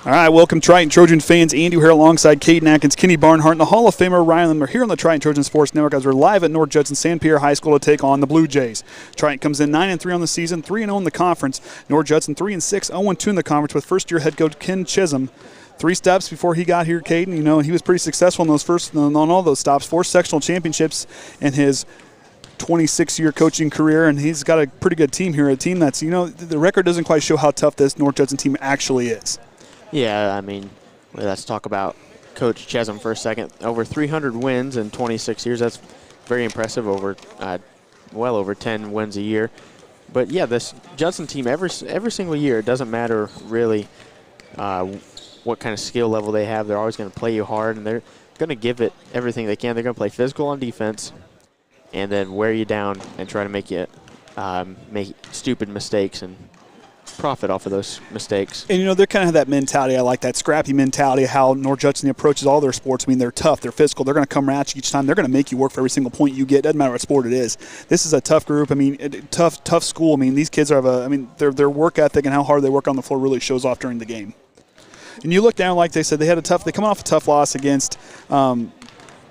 All right, welcome Triton Trojan fans. Andy here alongside Kaden, Atkins, Barnhart, and the Hall of Famer Orion Lemler here on the Triton Trojan Sports Network as we're live at North Judson St. Pierre High School to take on the Blue Jays. Triton comes in 9-3 on the season, 3-0 in the conference. North Judson 3-6, 0-2 in the conference with first-year head coach Ken Chisholm. 3 steps before he got here, Kaden. You know, he was pretty successful on all those stops. 4 sectional championships in his 26-year coaching career, and he's got a pretty good team here. A team that's, you know, the record doesn't quite show how tough this North Judson team actually is. Yeah, I mean, let's talk about Coach Chisholm for a second. Over 300 wins in 26 years. That's very impressive. Well over 10 wins a year. But yeah, this Judson team every single year, it doesn't matter really what kind of skill level they have. They're always going to play you hard, and they're going to give it everything they can. They're going to play physical on defense, and then wear you down and try to make you make stupid mistakes and profit off of those mistakes. And, you know, they kind of have that mentality. I like that scrappy mentality, how North Judson approaches all their sports. I mean, they're tough, they're physical, they're going to come at you each time. They're going to make you work for every single point you get. Doesn't matter what sport it is. This is a tough group. I mean, tough school. I mean, these kids are their work ethic and how hard they work on the floor really shows off during the game. And you look down, like they said, they come off a tough loss against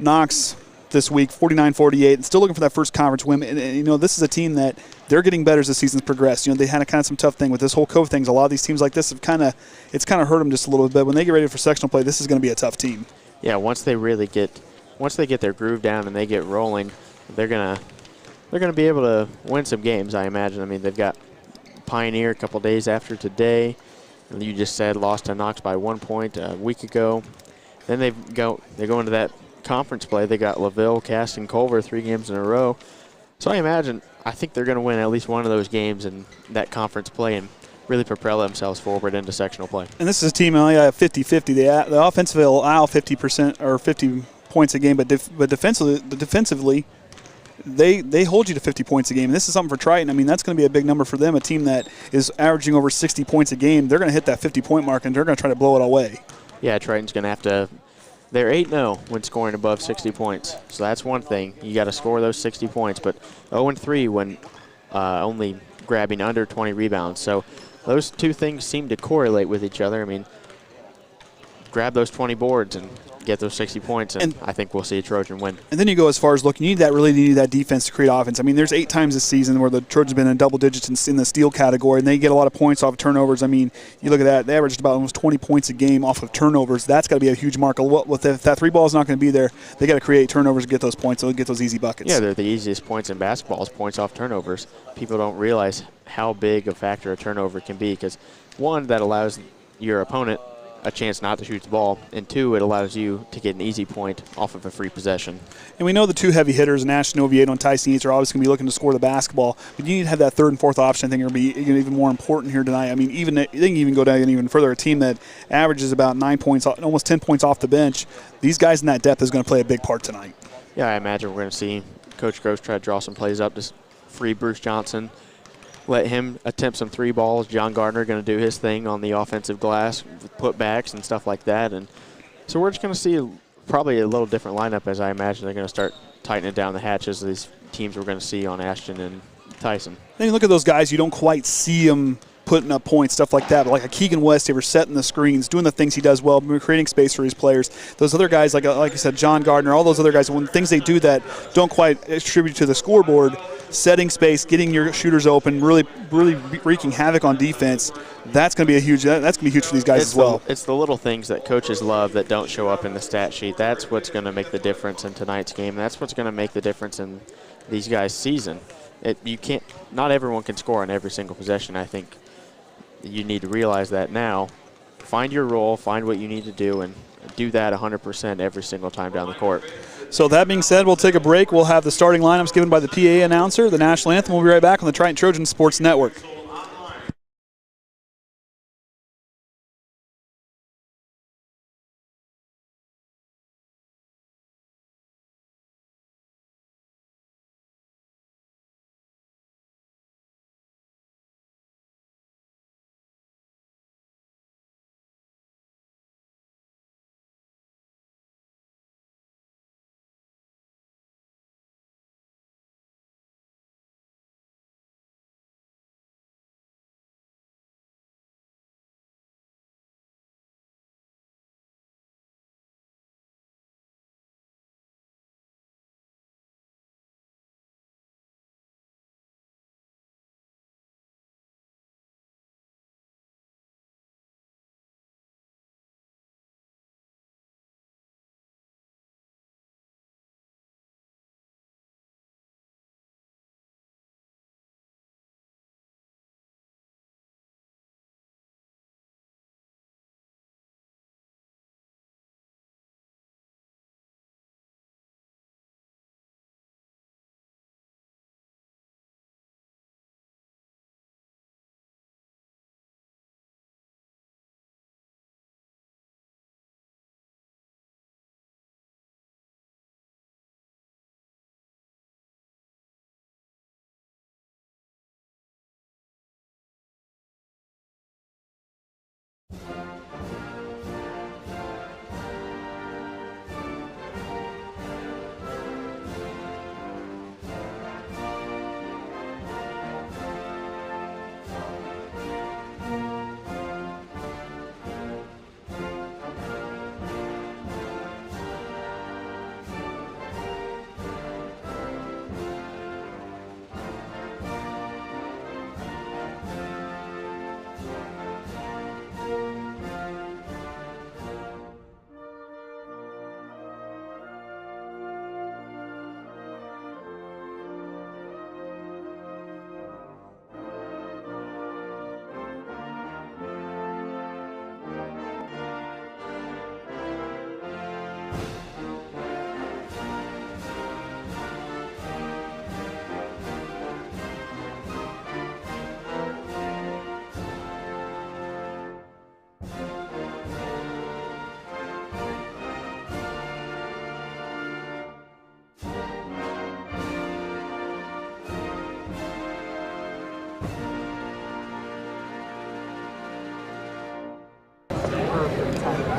Knox this week, 49-48, and still looking for that first conference win. And, you know, this is a team that they're getting better as the season's progressed. You know, they had kind of some tough thing with this whole COVID things. A lot of these teams like this have kind of hurt them just a little bit. When they get ready for sectional play, this is going to be a tough team. Yeah, once they get their groove down and they get rolling, they're gonna be able to win some games, I imagine. I mean, they've got Pioneer a couple days after today. And you just said lost to Knox by 1 point a week ago. Then they go into that conference play. They got LaVille, Cass, and Culver 3 games in a row. So I think they're going to win at least one of those games in that conference play and really propel themselves forward into sectional play. And this is a team only have 50-50. The offensively allow 50% or 50 points a game, but defensively they hold you to 50 points a game. And this is something for Triton. I mean, that's going to be a big number for them. A team that is averaging over 60 points a game, they're going to hit that 50-point mark, and they're going to try to blow it away. Yeah, Triton's going to have to. They're 8-0 when scoring above 60 points. So that's one thing. You got to score those 60 points. But 0-3 when only grabbing under 20 rebounds. So those two things seem to correlate with each other. I mean, grab those 20 boards and get those 60 points, and I think we'll see a Trojan win. And then you go as far as, look, you need that defense to create offense. I mean, there's 8 times this season where the Trojans have been in double digits in the steal category, and they get a lot of points off of turnovers. I mean, you look at that, they averaged about almost 20 points a game off of turnovers. That's got to be a huge mark. If that 3 ball is not going to be there, they got to create turnovers to get those points, so get those easy buckets. Yeah, they're the easiest points in basketball is points off turnovers. People don't realize how big a factor a turnover can be because, 1, that allows your opponent a chance not to shoot the ball, and 2, it allows you to get an easy point off of a free possession. And we know the 2 heavy hitters, Ashton Oviedo and Tyson Yates, are always going to be looking to score the basketball, but you need to have that 3rd and 4th option. I think it'll be even more important here tonight. I mean, they can even go down even further. A team that averages about 9 points, almost 10 points off the bench, these guys in that depth is going to play a big part tonight. Yeah, I imagine we're going to see Coach Gross try to draw some plays up to free Bruce Johnson. Let him attempt some 3 balls. John Gardner going to do his thing on the offensive glass, with putbacks and stuff like that. And so we're just going to see probably a little different lineup, as I imagine they're going to start tightening down the hatches of these teams we're going to see on Ashton and Tyson. Then you look at those guys, you don't quite see them putting up points, stuff like that, but like a Keegan Westafer setting the screens, doing the things he does well, creating space for his players. Those other guys, like you said, John Gardner, all those other guys, when things they do that don't quite attribute to the scoreboard, setting space, getting your shooters open, really wreaking havoc on defense. That's going to be huge for these guys as well. It's the little things that coaches love that don't show up in the stat sheet. That's what's going to make the difference in tonight's game. That's what's going to make the difference in these guys' season. Not everyone can score on every single possession. I think you need to realize that now. Find your role, find what you need to do, and do that 100% every single time down the court. So that being said, we'll take a break. We'll have the starting lineups given by the PA announcer, the national anthem. We'll be right back on the Triton Trojan Sports Network.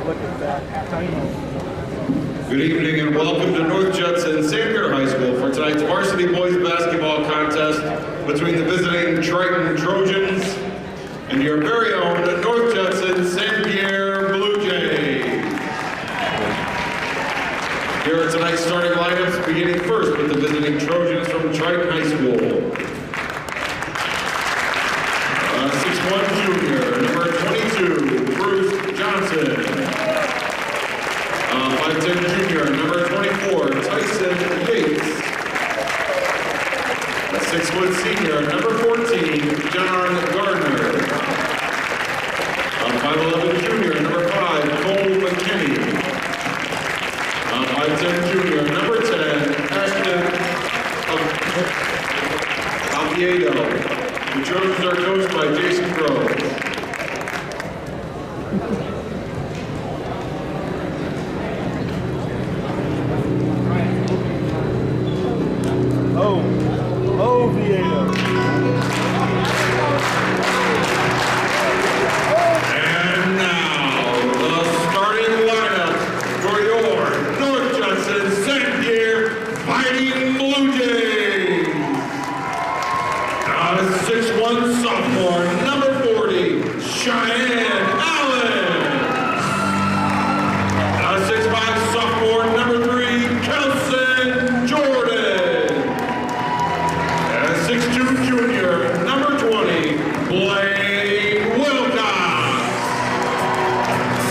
Good evening and welcome to North Judson St. Pierre High School for tonight's varsity boys basketball contest between the visiting Triton Trojans and your very own North Judson St. Pierre Blue Jays. Here are tonight's starting lineups, beginning first with the visiting Trojans from Triton High School. 6'1" junior, number 22, Bruce Johnson. 5'10" junior, number 24, Tyson Yates. A 6' senior, number 14, John Gardner. 5'11" junior, number 5, Cole McKinney. 5'10" junior, number 10, Ashton Oviedo. The Trojans are coached by Jason Crow. Oviedo. And now, the starting lineup for your North Judson St. Pierre Fighting Blue Jays. 6'1" sophomore, number 40, Cheyenne Allen. 6'5" sophomore, number 3, Kelson Jordan. 6'2" junior, number 20, Blaine Wilcox.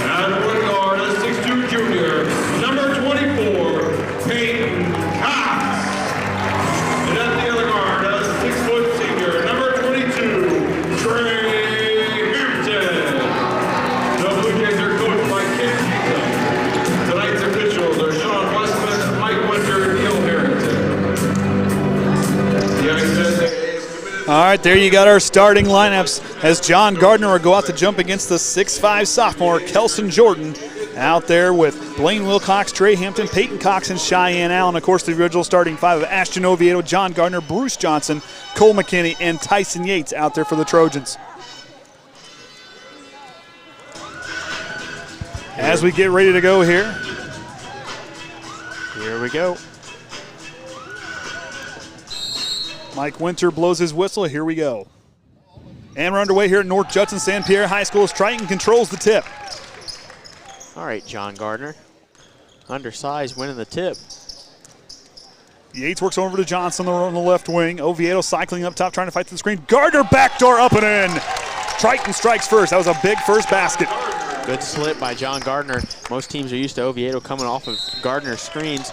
And one guard, a 6'2" junior, number 24, Peyton Cox. And at the other guard, a 6' senior, number 22, Trey Hampton. The Blue Jays are coached by Ken Keegan. Tonight's officials are Sean Westman, Mike Winter, and Neil Harrington. The ice has All right, there you got our starting lineups as John Gardner will go out to jump against the 6'5" sophomore, Kelson Jordan. Out there with Blaine Wilcox, Trey Hampton, Peyton Cox, and Cheyenne Allen. Of course, the original starting five of Ashton Oviedo, John Gardner, Bruce Johnson, Cole McKinney, and Tyson Yates out there for the Trojans. As we get ready to go here. Here we go. Mike Winter blows his whistle. Here we go. And we're underway here at North Judson St. Pierre High School as Triton controls the tip. All right, John Gardner. Undersized, winning the tip. Yates works over to Johnson on the left wing. Oviedo cycling up top, trying to fight through the screen. Gardner backdoor up and in. Triton strikes first. That was a big first basket. Good slip by John Gardner. Most teams are used to Oviedo coming off of Gardner's screens,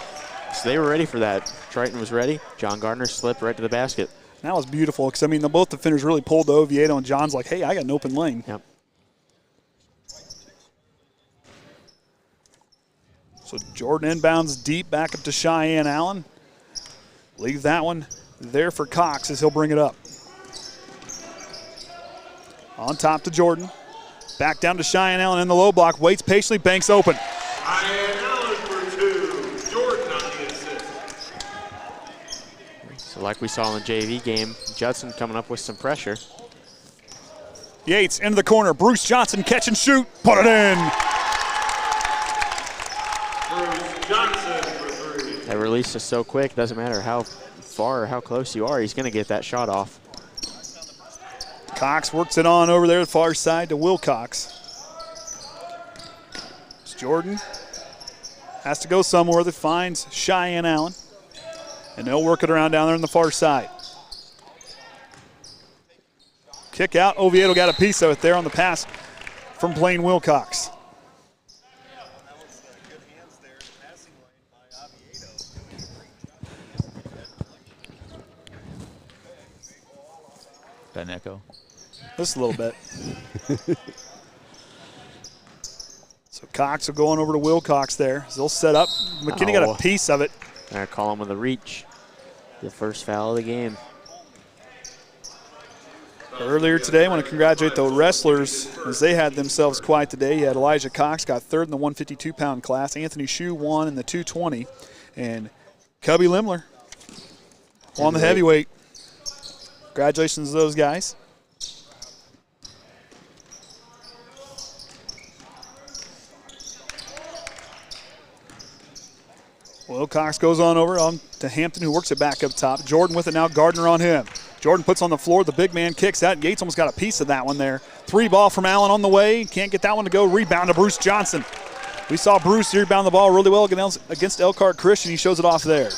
so they were ready for that. Triton was ready. John Gardner slipped right to the basket. That was beautiful because, I mean, both defenders really pulled the Oviedo, and John's like, hey, I got an open lane. Yep. So Jordan inbounds deep back up to Cheyenne Allen. Leave that one there for Cox as he'll bring it up. On top to Jordan. Back down to Cheyenne Allen in the low block. Waits patiently, banks open. Cheyenne Allen for 2. Jordan on the assist. So like we saw in the JV game, Judson coming up with some pressure. Yates into the corner. Bruce Johnson catch and shoot. Put it in. Bruce Johnson for 3. That release is so quick, doesn't matter how far or how close you are, he's going to get that shot off. Cox works it on over there to the far side to Wilcox. It's Jordan. Has to go somewhere that finds Cheyenne Allen. And they'll work it around down there on the far side. Kick out. Oviedo got a piece of it there on the pass from Blaine Wilcox. Got an echo? Just a little bit. So Cox will go on over to Wilcox there. They'll set up. McKinney got a piece of it. I call him with a reach. The first foul of the game. Earlier today, I want to congratulate the wrestlers as they had themselves quite the day. You had Elijah Cox got third in the 152-pound class. Anthony Shue won in the 220. And Cubby Lemler won the heavyweight. Congratulations to those guys. Wilcox goes on over to Hampton, who works it back up top. Jordan with it now, Gardner on him. Jordan puts on the floor, the big man kicks out. Yates almost got a piece of that one there. 3-ball from Allen on the way, can't get that one to go. Rebound to Bruce Johnson. We saw Bruce rebound the ball really well against Elkhart Christian. He shows it off there.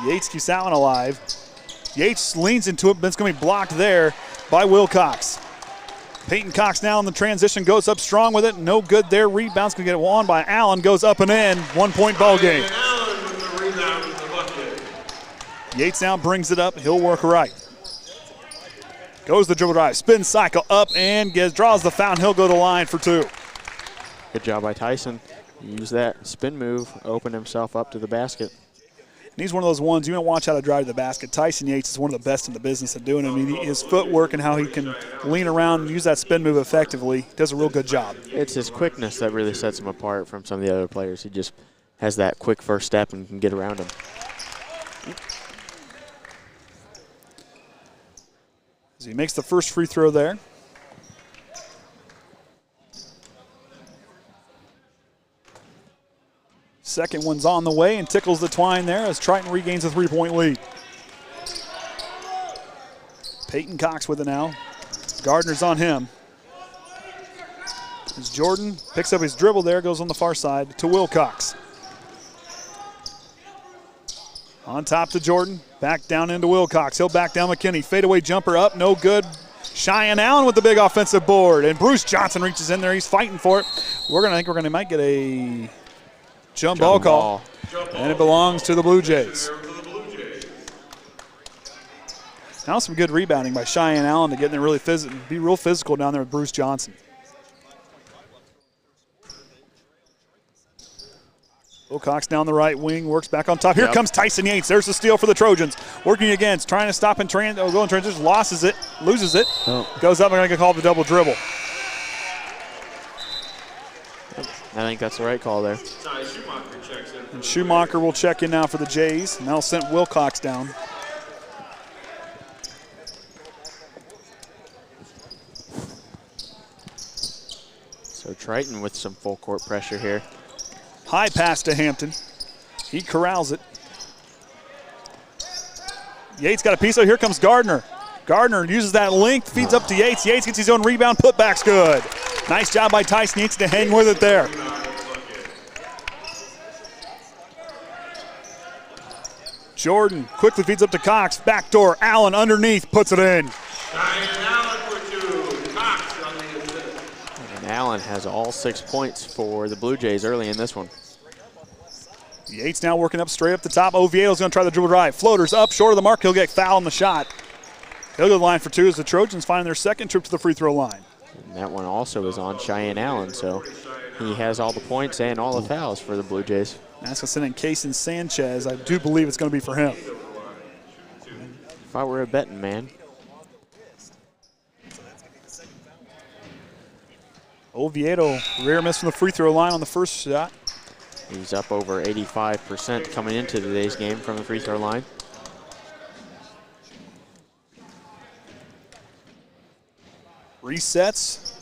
Yates keeps that one alive. Yates leans into it, but it's going to be blocked there by Wilcox. Peyton Cox now in the transition, goes up strong with it. No good there. Rebound's going to get won by Allen. Goes up and in. 1-point ball game. Allen with the rebound with the bucket. Yates now brings it up. He'll work right. Goes the dribble drive. Spin cycle up and draws the foul. He'll go to the line for 2. Good job by Tyson. Use that spin move, open himself up to the basket. And he's one of those ones, you want to watch how to drive to the basket. Tyson Yates is one of the best in the business at doing it. I mean, his footwork and how he can lean around and use that spin move effectively does a real good job. It's his quickness that really sets him apart from some of the other players. He just has that quick first step and can get around him. As he makes the first free throw there. Second one's on the way and tickles the twine there as Triton regains a 3-point lead. Peyton Cox with it now. Gardner's on him. As Jordan picks up his dribble there, goes on the far side to Wilcox. On top to Jordan, back down into Wilcox. He'll back down McKinney. Fadeaway jumper up, no good. Cheyenne Allen with the big offensive board. And Bruce Johnson reaches in there. He's fighting for it. We might get a jump ball call. And it belongs to the Blue Jays. Now some good rebounding by Cheyenne Allen to get in there really be real physical down there with Bruce Johnson. Wilcox down the right wing, works back on top. Here comes Tyson Yates. There's the steal for the Trojans. Working against, trying to stop and go in transition, loses it. Goes up and going to call the double dribble. I think that's the right call there. And Schumacher will check in now for the Jays. And that'll send Wilcox down. So Triton with some full court pressure here. High pass to Hampton. He corrals it. Yates got a piece of it. Here comes Gardner. Gardner uses that length, feeds up to Yates. Yates gets his own rebound. Putback's good. Nice job by Tyson Yates to hang with it there. Jordan quickly feeds up to Cox. Backdoor. Allen underneath. Puts it in. And Allen has all 6 points for the Blue Jays early in this one. Yates now working up straight up the top. Oviedo's going to try the dribble drive. Floaters up short of the mark. He'll get fouled on the shot. He'll go to the line for 2 as the Trojans find their second trip to the free throw line. And that one also is on Cheyenne Allen, so he has all the points and all the fouls for the Blue Jays. That's going to send in Kason Sanchez. I do believe it's going to be for him. If I were a betting man. Oviedo, rare miss from the free throw line on the first shot. He's up over 85% coming into today's game from the free throw line. Resets.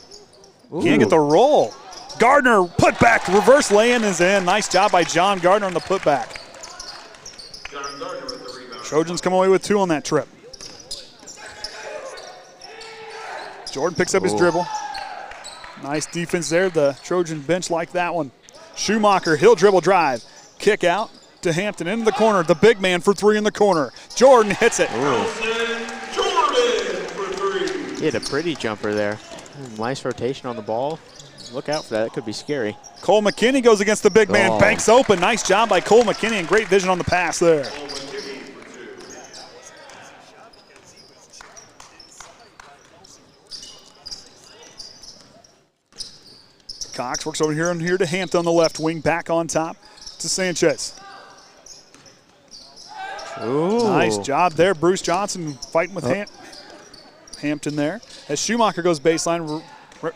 Can't get the roll. Gardner, put back, reverse lay-in is in. Nice job by John Gardner on the putback. Trojans come away with 2 on that trip. Jordan picks up his dribble. Nice defense there. The Trojan bench liked that one. Schumacher, he'll dribble drive. Kick out to Hampton into the corner. The big man for 3 in the corner. Jordan hits it. He had a pretty jumper there. Nice rotation on the ball. Look out for that. It could be scary. Cole McKinney goes against the big man. Banks open. Nice job by Cole McKinney and great vision on the pass there. Cox works over here and here to Hampton on the left wing. Back on top to Sanchez. Ooh. Nice job there. Bruce Johnson fighting with Hampton there. As Schumacher goes baseline,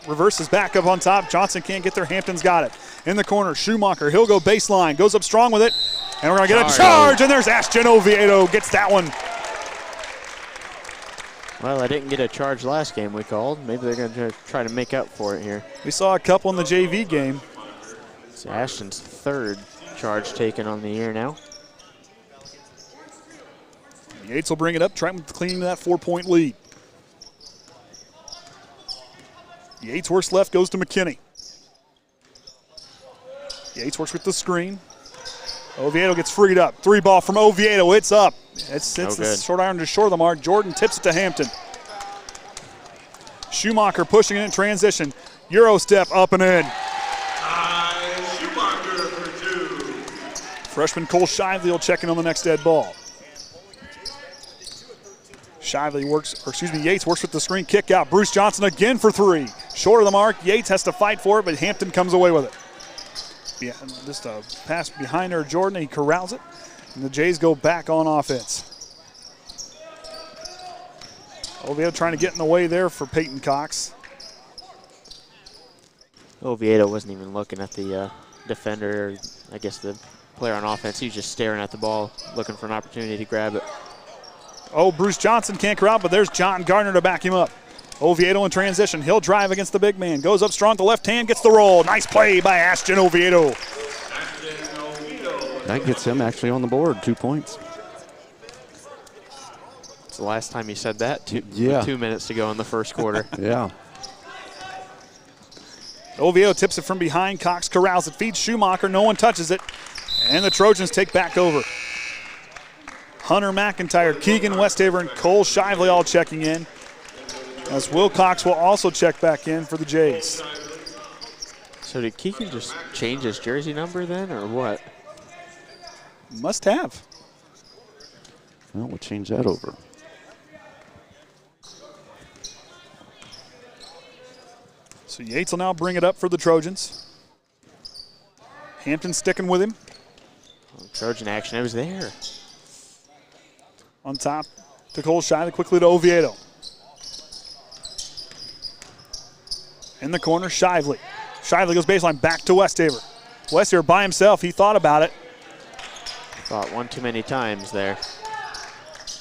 reverses back up on top. Johnson can't get there. Hampton's got it. In the corner, Schumacher. He'll go baseline. Goes up strong with it. And we're going to get a charge. And there's Ashton Oviedo. Gets that one. Well, I didn't get a charge last game we called. Maybe they're going to try to make up for it here. We saw a couple in the JV game. It's Ashton's 3rd charge taken on the year now. Yates will bring it up, Triton cleaning that 4-point lead. Yates works left, goes to McKinney. Yates works with the screen. Oviedo gets freed up. 3-ball from Oviedo, it's up. It's the short iron to short of the mark. Jordan tips it to Hampton. Schumacher pushing it in transition. Euro step up and in. Schumacher for 2. Freshman Cole Shively will check in on the next dead ball. Yates works with the screen, kick out. Bruce Johnson again for 3. Short of the mark, Yates has to fight for it, but Hampton comes away with it. Yeah, just a pass behind her, Jordan, he corrals it, and the Jays go back on offense. Oviedo trying to get in the way there for Peyton Cox. Oviedo wasn't even looking at the defender, or I guess the player on offense. He was just staring at the ball, looking for an opportunity to grab it. Oh, Bruce Johnson can't corral, but there's John Gardner to back him up. Oviedo in transition. He'll drive against the big man. Goes up strong to the left hand, gets the roll. Nice play by Ashton Oviedo. That gets him actually on the board, 2 points. It's the last time you said that, with 2 minutes to go in the first quarter. Yeah. Oviedo tips it from behind. Cox corrals it, feeds Schumacher. No one touches it. And the Trojans take back over. Hunter McIntyre, Keegan Westafer, and Cole Shively all checking in, as Wilcox will also check back in for the Jays. So did Keegan just change his jersey number then, or what? Must have. Well, we'll change that over. So Yates will now bring it up for the Trojans. Hampton sticking with him. Trojan action, it was there. On top to Cole Shively, quickly to Oviedo. In the corner, Shively. Shively goes baseline, back to Westafer. Westafer by himself, he thought about it. Thought one too many times there.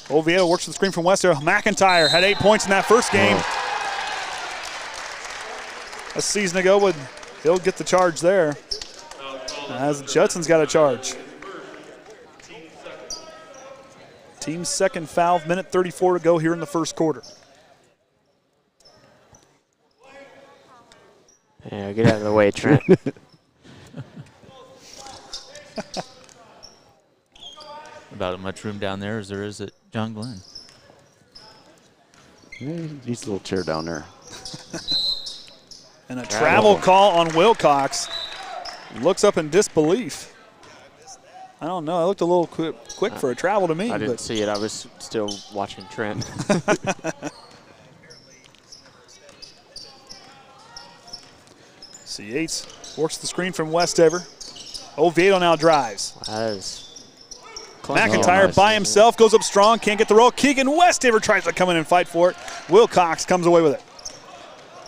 Oviedo works the screen from Westafer. McIntyre had 8 points in that first game. A season ago, he'll get the charge there, as Judson's got a charge. Team's second foul, minute 34 to go here in the first quarter. Yeah, get out of the way, Trent. About as much room down there as there is at John Glenn. Yeah, he needs a little chair down there. And a travel call on Wilcox. Looks up in disbelief. I don't know. It looked a little quick for a travel to me. I didn't see it. I was still watching Trent. So Yates works the screen from Westafer. Oviedo now drives. McIntyre by himself, goes up strong, can't get the roll. Keegan Westafer tries to come in and fight for it. Wilcox comes away with it.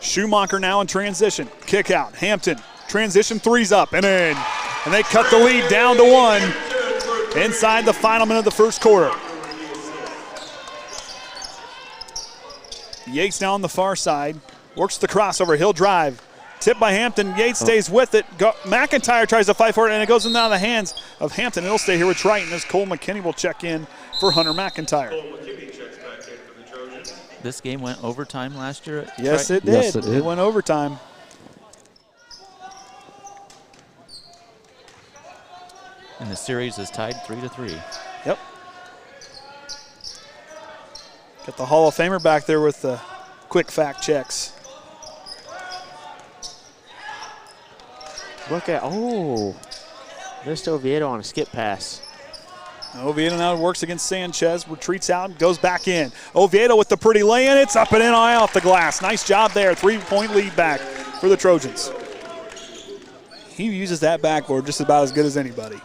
Schumacher now in transition. Kick out. Hampton. Transition, 3's up and in. And they cut the lead down to 1 inside the final minute of the first quarter. Yates now on the far side. Works the crossover. He'll drive. Tipped by Hampton. Yates stays with it. McIntyre tries to fight for it, and it goes in the hands of Hampton. It'll stay here with Triton as Cole McKinney will check in for Hunter McIntyre. This game went overtime last year at Yes, it Triton? did. Yes, it did. It went overtime. And the series is tied 3-3. Yep. Got the Hall of Famer back there with the quick fact checks. Look at, missed Oviedo on a skip pass. Oviedo now works against Sanchez, retreats out, goes back in. Oviedo with the pretty lay-in, it's up and in off the glass. Nice job there, 3-point lead back for the Trojans. He uses that backboard just about as good as anybody.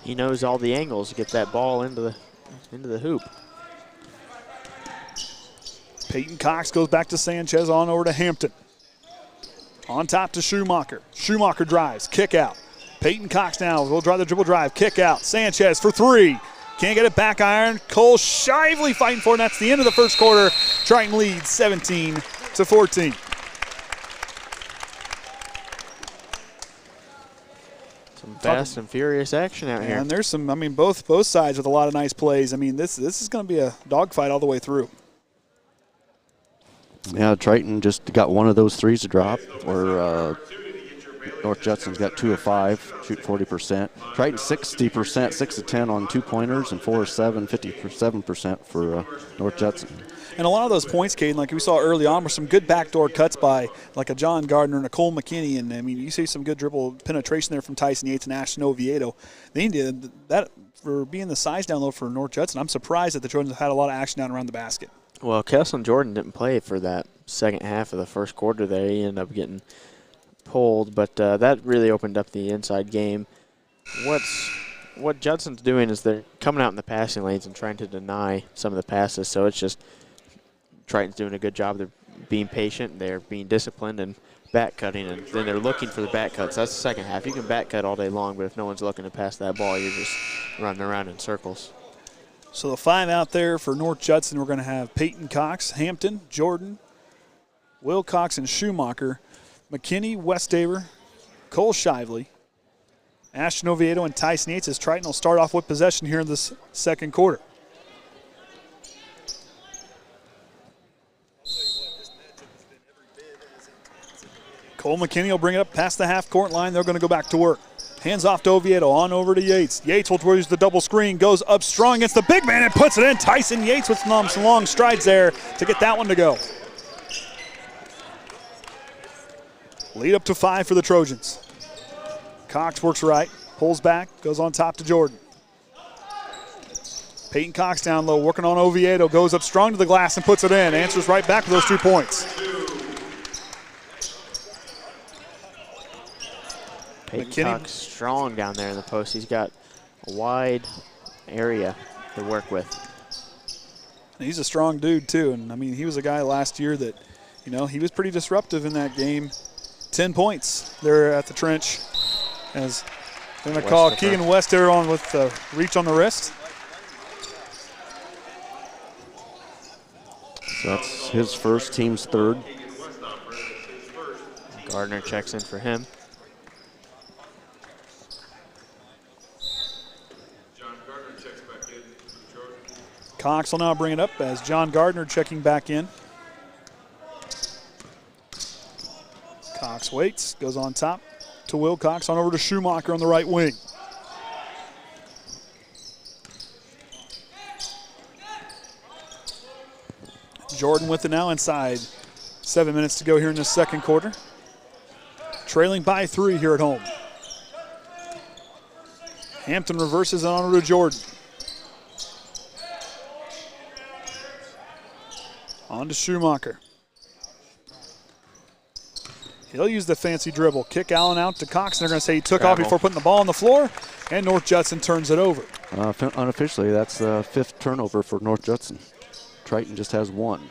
He knows all the angles to get that ball into the hoop. Peyton Cox goes back to Sanchez, on over to Hampton. On top to Schumacher. Schumacher drives, kick out. Peyton Cox now will drive the dribble drive, kick out. Sanchez for 3. Can't get it back iron. Cole Shively fighting for it, and that's the end of the first quarter. Triton leads 17-14. Some fast and furious action out here. And there's some, I mean, both sides with a lot of nice plays. I mean, this is going to be a dogfight all the way through. Yeah, Triton just got one of those threes to drop, where North Judson's got 2 of 5, shoot 40%. Triton 60%, 6 of 10 on 2-pointers, and 4 of 7, 57% for North Judson. And a lot of those points, Kaden, like we saw early on, were some good backdoor cuts by like a John Gardner and a Cole McKinney. And, I mean, you see some good dribble penetration there from Tyson Yates and Ashton Oviedo. They did that for being the size down low for North Judson. I'm surprised that the Trojans had a lot of action down around the basket. Well, Kessler Jordan didn't play for that second half of the first quarter there. He ended up getting pulled, but that really opened up the inside game. What Judson's doing is they're coming out in the passing lanes and trying to deny some of the passes, so it's just Triton's doing a good job. They're being patient, they're being disciplined, and back cutting, and then they're looking for the back cuts. That's the second half. You can back cut all day long, but if no one's looking to pass that ball, you're just running around in circles. So the 5 out there for North Judson, we're going to have Peyton Cox, Hampton, Jordan, Wilcox, and Schumacher, McKinney, Westafer, Cole Shively, Ashton Oviedo, and Tyson Yates, as Triton will start off with possession here in this second quarter. Cole McKinney will bring it up past the half-court line. They're going to go back to work. Hands off to Oviedo, on over to Yates. Yates will use the double screen, goes up strong against the big man and puts it in. Tyson Yates with some long strides there to get that one to go. Lead up to 5 for the Trojans. Cox works right, pulls back, goes on top to Jordan. Peyton Cox down low, working on Oviedo, goes up strong to the glass and puts it in. Answers right back with those 2 points. Peyton Cox strong down there in the post. He's got a wide area to work with. He's a strong dude too, and I mean he was a guy last year that, you know, he was pretty disruptive in that game. 10 points there at the trench, as they're going to call Keegan Westafer on with the reach on the wrist. So that's his first, team's third. Gardner checks in for him. Cox will now bring it up as John Gardner checking back in. Cox waits, goes on top to Wilcox, on over to Schumacher on the right wing. Jordan with it now inside. 7 minutes to go here in the second quarter. Trailing by 3 here at home. Hampton reverses it on over to Jordan. On to Schumacher. He'll use the fancy dribble. Kick Allen out to Cox, and they're going to say he took off before putting the ball on the floor, and North Judson turns it over. Unofficially, that's the 5th turnover for North Judson. Triton just has 1.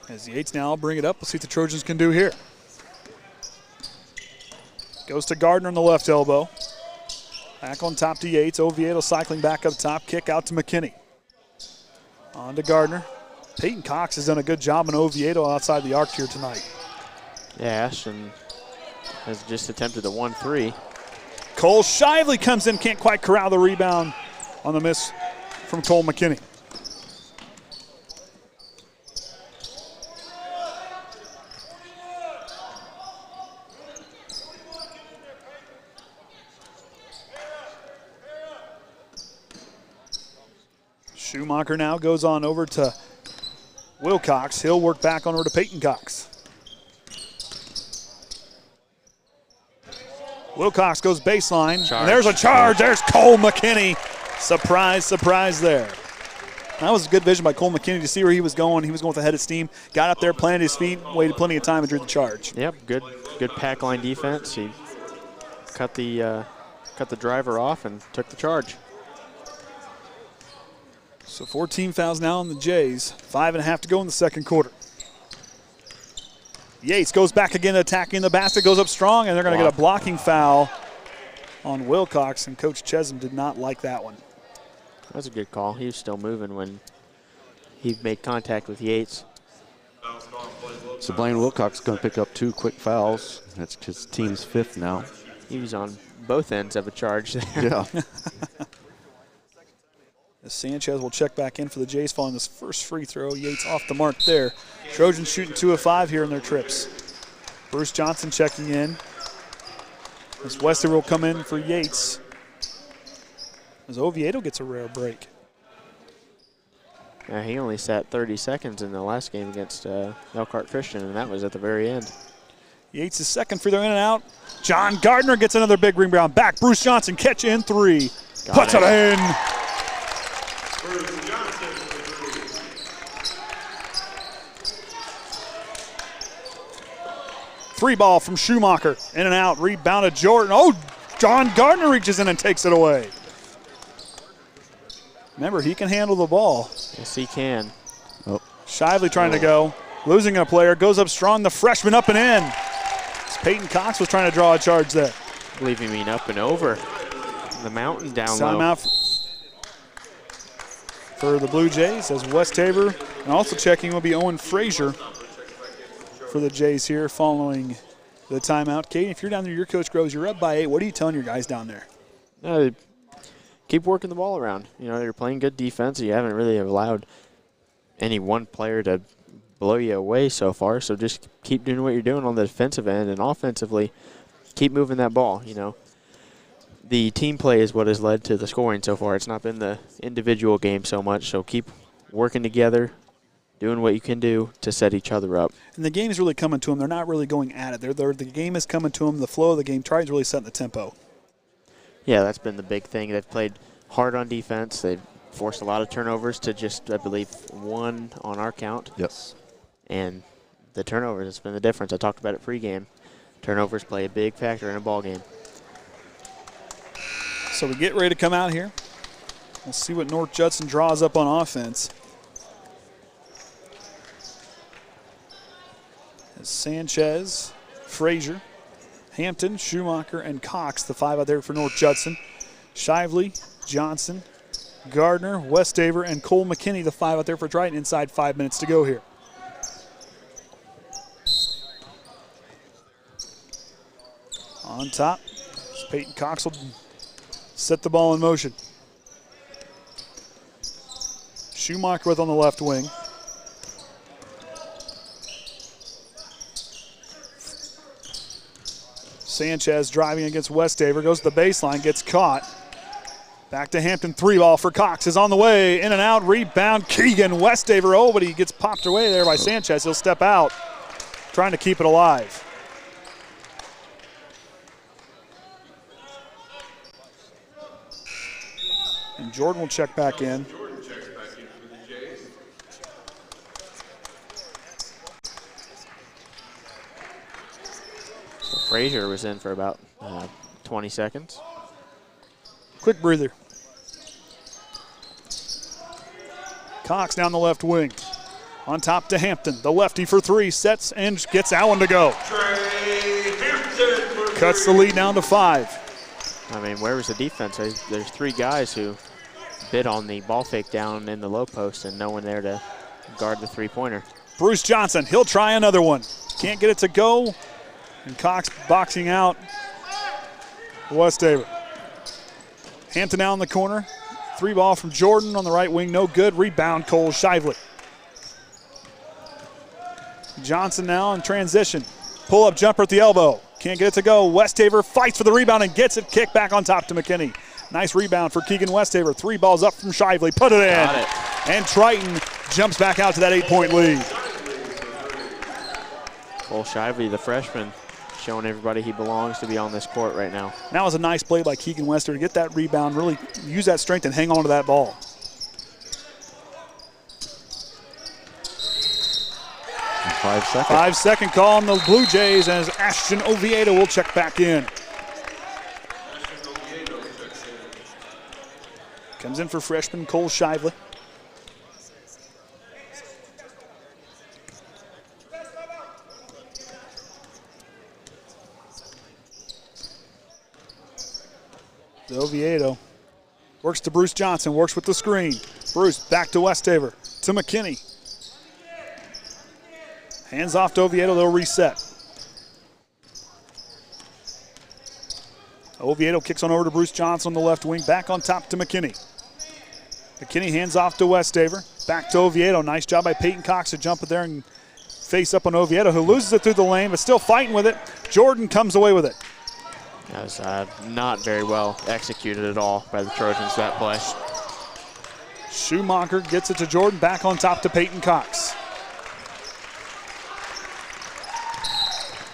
As Yates now will bring it up, we'll see what the Trojans can do here. Goes to Gardner on the left elbow. Back on top to Yates. Oviedo cycling back up top. Kick out to McKinney. On to Gardner. Peyton Cox has done a good job on Oviedo outside the arc here tonight. Yeah, Ashton has just attempted a 1-3. Cole Shively comes in, can't quite corral the rebound on the miss from Cole McKinney. Schumacher now goes on over to Wilcox. He'll work back on over to Peyton Cox. Wilcox goes baseline. And there's a charge. There's Cole McKinney. Surprise, surprise there. That was good vision by Cole McKinney to see where he was going. He was going with a head of steam. Got up there, planted his feet, waited plenty of time, and drew the charge. Yep, good pack line defense. He cut the driver off and took the charge. So 14 fouls now on the Jays. 5.5 to go in the second quarter. Yates goes back again, attacking the basket, goes up strong, and they're going to get a blocking foul on Wilcox, and Coach Chesum did not like that one. That's a good call. He was still moving when he made contact with Yates. Foul call, play So Blaine Wilcox is going to pick up 2 quick fouls. That's his team's 5th now. He was on both ends of a charge there. Yeah. As Sanchez will check back in for the Jays following this first free throw. Yates off the mark there. Trojans shooting 2 of 5 here in their trips. Bruce Johnson checking in. As Westafer will come in for Yates. As Oviedo gets a rare break. Yeah, he only sat 30 seconds in the last game against Elkhart Christian, and that was at the very end. Yates' second free throw in and out. John Gardner gets another big rebound. Back, Bruce Johnson catch in 3. Puts it in. Bruce Johnson. 3 ball from Schumacher. In and out. Rebounded Jordan. Oh, John Gardner reaches in and takes it away. Remember, he can handle the ball. Yes, he can. Oh. Shively trying to go. Losing a player. Goes up strong. The freshman up and in. Peyton Cox was trying to draw a charge there. I believe you mean up and over. The mountain down low. Timeout for the Blue Jays as Westafer. And also checking will be Owen Frazier for the Jays here following the timeout. Kaden, if you're down there, your coach grows, you're up by 8. What are you telling your guys down there? Keep working the ball around. You know, you're playing good defense. You haven't really allowed any one player to blow you away so far. So just keep doing what you're doing on the defensive end, and offensively, keep moving that ball. You know, the team play is what has led to the scoring so far. It's not been the individual game so much. So keep working together, doing what you can do to set each other up. And the game is really coming to them. They're not really going at it. The game is coming to them. The flow of the game. Triton's really setting the tempo. Yeah, that's been the big thing. They've played hard on defense. They've forced a lot of turnovers to just, I believe, 1 on our count. Yes. And the turnovers has been the difference. I talked about it pregame. Turnovers play a big factor in a ball game. So we get ready to come out here. We'll see what North Judson draws up on offense. As Sanchez, Frazier, Hampton, Schumacher, and Cox, the 5 out there for North Judson. Shively, Johnson, Gardner, Westafer, and Cole McKinney, the 5 out there for Triton. Inside 5 minutes to go here. On top, Peyton Cox will set the ball in motion. Schumacher with on the left wing. Sanchez driving against Westafer, goes to the baseline, gets caught. Back to Hampton, 3 ball for Cox is on the way, in and out, rebound, Keegan Westafer. Oh, but he gets popped away there by Sanchez. He'll step out, trying to keep it alive. And Jordan will check back in. So Frazier was in for about 20 seconds. Quick breather. Cox down the left wing. On top to Hampton. The lefty for 3. Sets and gets that one to go. Cuts the lead down to 5. I mean, where was the defense? There's 3 guys who bid on the ball fake down in the low post and no one there to guard the 3-pointer. Bruce Johnson, he'll try another one. Can't get it to go. And Cox boxing out Westafer. Hampton out in the corner. 3 ball from Jordan on the right wing. No good. Rebound, Cole Shively. Johnson now in transition. Pull-up jumper at the elbow. Can't get it to go. Westafer fights for the rebound and gets it. Kick back on top to McKinney. Nice rebound for Keegan Westafer. 3 balls up from Shively. Put it in. Got it. And Triton jumps back out to that 8-point lead. Cole Shively, the freshman, showing everybody he belongs to be on this court right now. That was a nice play by Keegan Westafer to get that rebound, really use that strength and hang on to that ball. And 5 seconds. 5-second call on the Blue Jays as Ashton Oviedo will check back in. Comes in for freshman Cole Shively. Oviedo works to Bruce Johnson, works with the screen. Bruce back to Westafer, to McKinney. Hands off to Oviedo, they'll reset. Oviedo kicks on over to Bruce Johnson on the left wing, back on top to McKinney. McKinney hands off to Westafer, back to Oviedo. Nice job by Peyton Cox to jump it there and face up on Oviedo, who loses it through the lane, but still fighting with it. Jordan comes away with it. That was not very well executed at all by the Trojans, that play. Schumacher gets it to Jordan, back on top to Peyton Cox.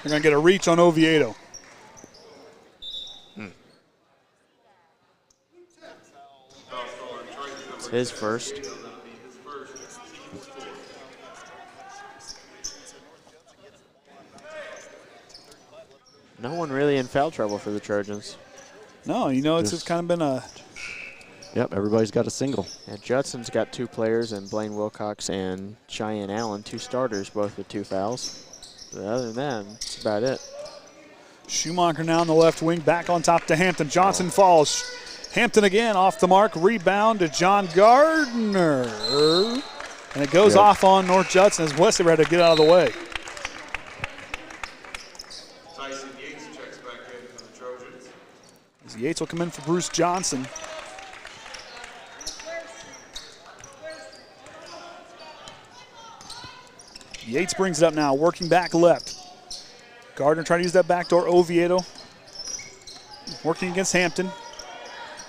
They're going to get a reach on Oviedo. It's his first. No one really in foul trouble for the Trojans. No, you know, it's just kind of been a... Yep, everybody's got a single. Yeah, Judson's got 2 players, and Blaine Wilcox and Cheyenne Allen, 2 starters, both with 2 fouls. But other than that, that's about it. Schumacher now on the left wing, back on top to Hampton. Johnson falls. Hampton again off the mark. Rebound to John Gardner. And it goes off on North Judson as Westafer had to get out of the way. Tyson Yates checks back in for the Trojans. As Yates will come in for Bruce Johnson. Yates brings it up now, working back left. Gardner trying to use that backdoor. Oviedo working against Hampton.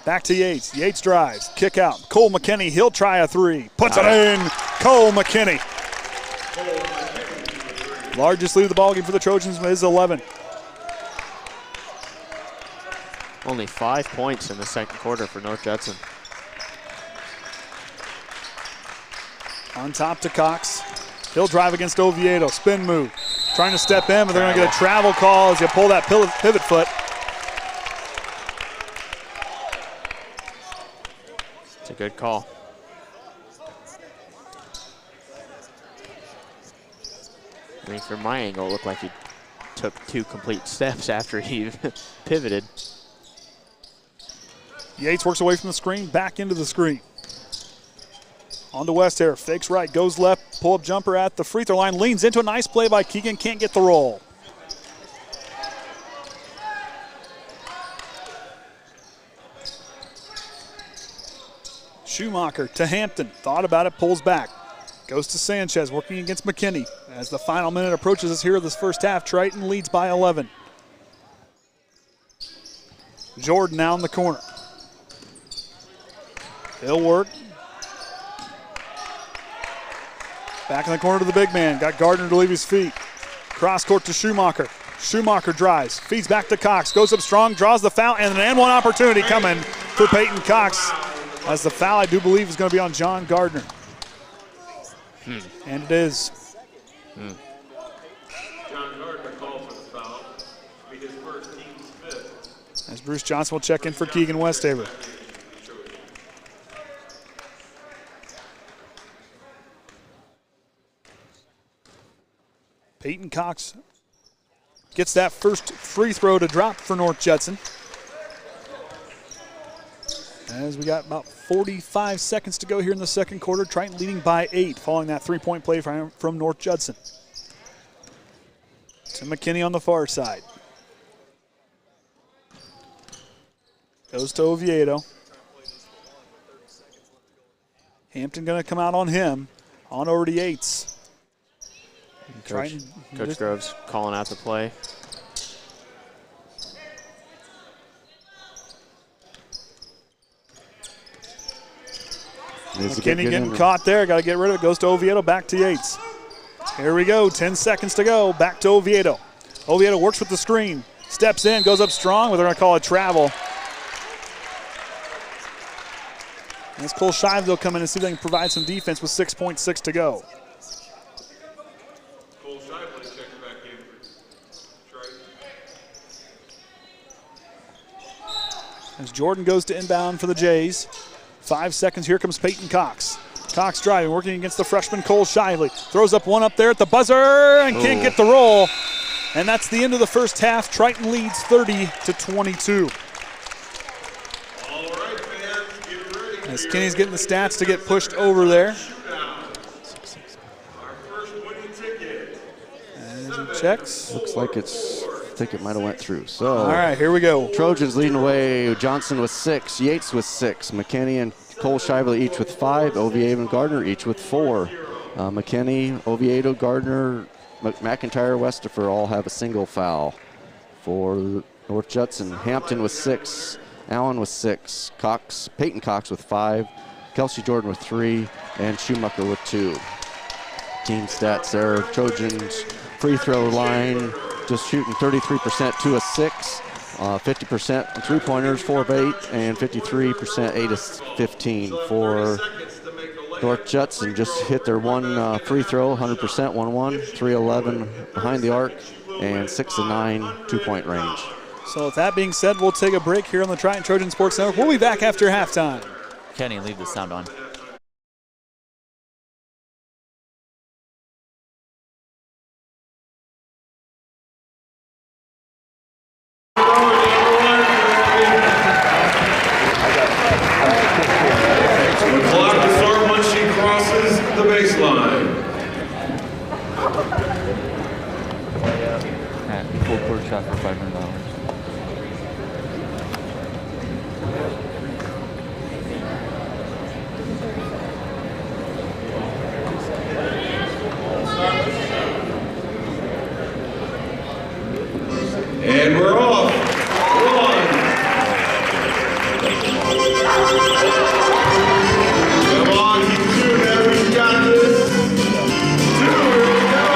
Back to Yates. Yates drives. Kick out. Cole McKinney. He'll try a 3. Puts it in. Cole McKinney. Largest lead of the ballgame for the Trojans is 11. Only 5 points in the second quarter for North Judson. On top to Cox. He'll drive against Oviedo. Spin move. Trying to step in, but they're going to get a travel call as you pull that pivot foot. It's a good call. I mean, from my angle, it looked like he took 2 complete steps after he pivoted. Yates works away from the screen, back into the screen. On to Westafer, fakes right, goes left, pull-up jumper at the free throw line, leans into a nice play by Keegan, can't get the roll. Schumacher to Hampton, thought about it, pulls back. Goes to Sanchez, working against McKinney. As the final minute approaches us here this first half, Triton leads by 11. Jordan now in the corner. He'll work. Back in the corner to the big man. Got Gardner to leave his feet. Cross court to Schumacher. Schumacher drives. Feeds back to Cox. Goes up strong. Draws the foul. And an and one opportunity coming for Peyton Cox. As the foul, I do believe, is going to be on John Gardner. And it is. John Gardner called for the foul. It'll be his first, team's 5th. As Bruce Johnson will check in for Keegan Westafer. Peyton Cox gets that first free throw to drop for North Judson. As we got about 45 seconds to go here in the second quarter, Triton leading by 8 following that 3-point play from North Judson. To McKinney on the far side. Goes to Oviedo. Hampton going to come out on him. On over to Yates. Coach Groves calling out the play. McKinney getting caught there. Got to get rid of it. Goes to Oviedo. Back to Yates. Here we go. 10 seconds to go. Back to Oviedo. Oviedo works with the screen. Steps in. Goes up strong, but they're going to call it travel. And it's Cole Shively will come in and see if they can provide some defense with 6.6 to go. Cole Shively checks back in for Triton. As Jordan goes to inbound for the Jays. 5 seconds. Here comes Peyton Cox. Cox driving, working against the freshman Cole Shively. Throws up one up there at the buzzer and can't get the roll. And that's the end of the first half. Triton leads 30-22. All right, fans, get ready. As Kenny's getting the stats to get pushed over there. Our first winning ticket checks. Looks like I think it might have went through. So. All right, here we go. Trojans leading away. Johnson with 6, Yates with 6, McKinney and Cole Shively each with 5, Oviedo and Gardner each with 4. McKinney, Oviedo, Gardner, McIntyre, Westafer all have a single foul. For North Judson, Hampton with 6, Allen with 6, Peyton Cox with 5, Kelsey Jordan with 3, and Schumacher with 2. Team stats there. Trojans free throw line just shooting 33%, 2 of 6, 50% three-pointers, 4 of 8, and 53%, 8 of 15. For North Judson, just hit their one free throw, 100%, 1-1, 3-11 behind the arc, and 6 of 9 two-point range. So with that being said, we'll take a break here on the Triton Trojan Sports Network. We'll be back after halftime. Kenny, leave the sound on. The baseline. Full court shot for $500. And we're off. Come on, keep doing that. We've got this. 2, here we go.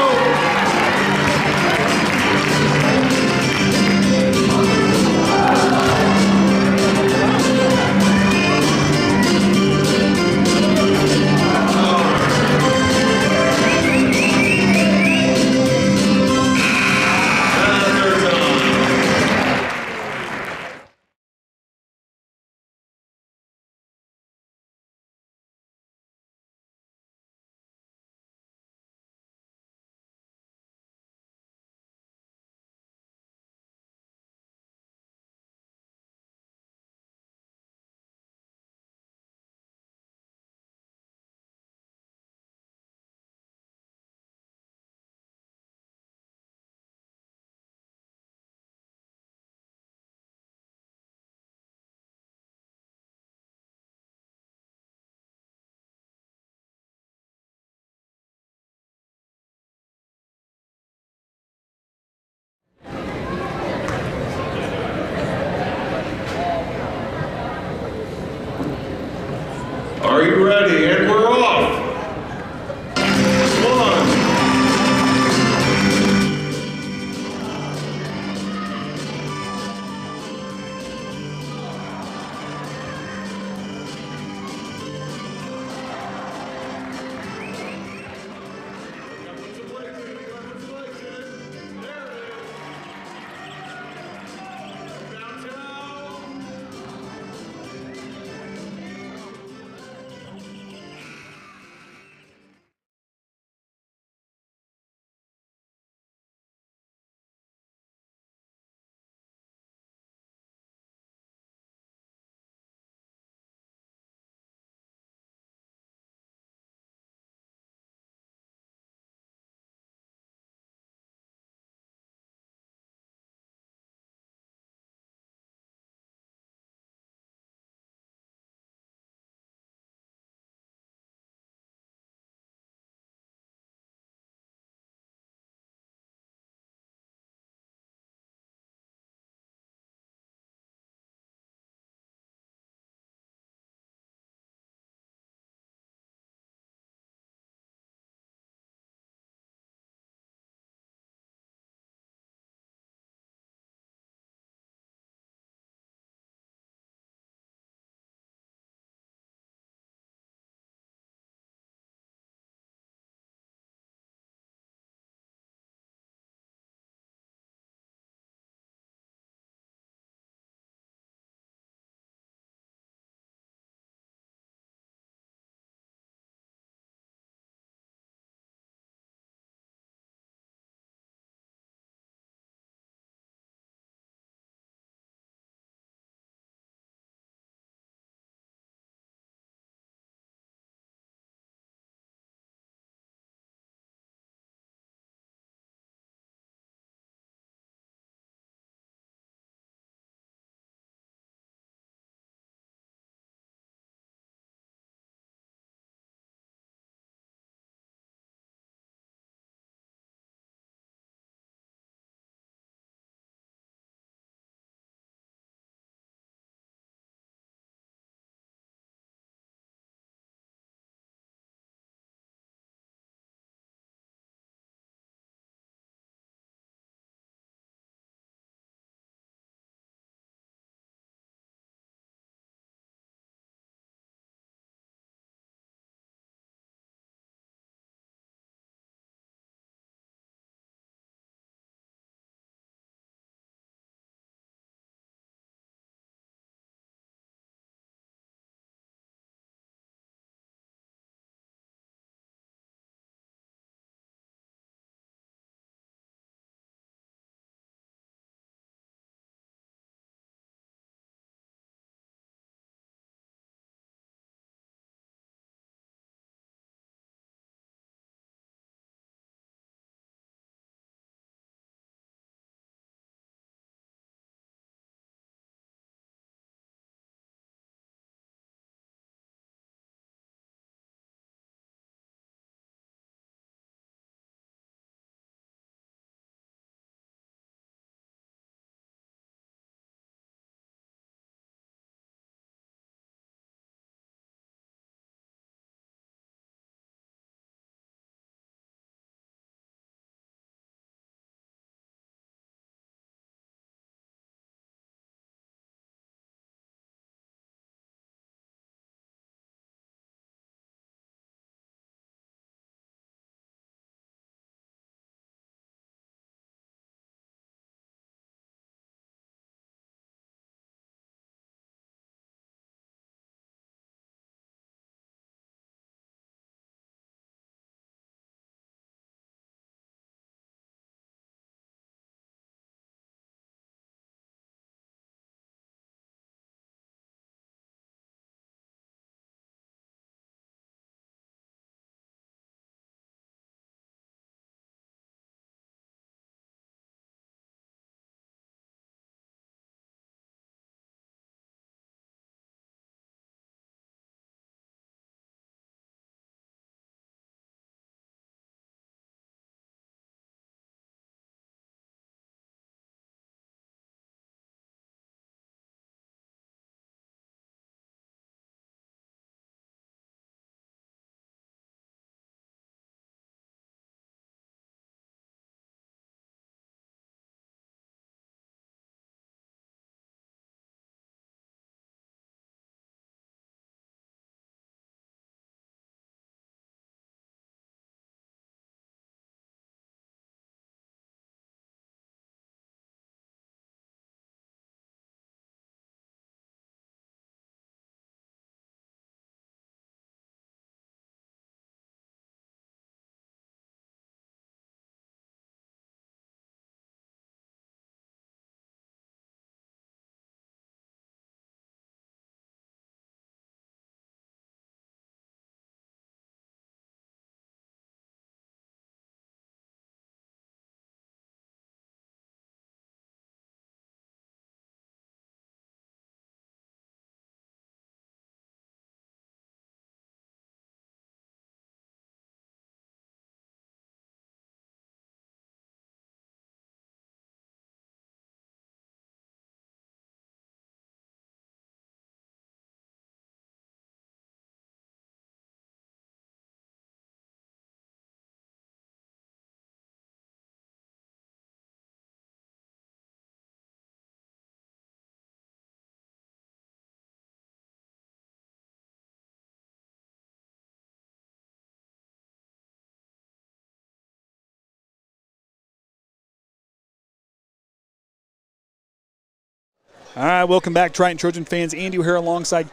All right, welcome back, Triton Trojan fans. Andy O'Hara alongside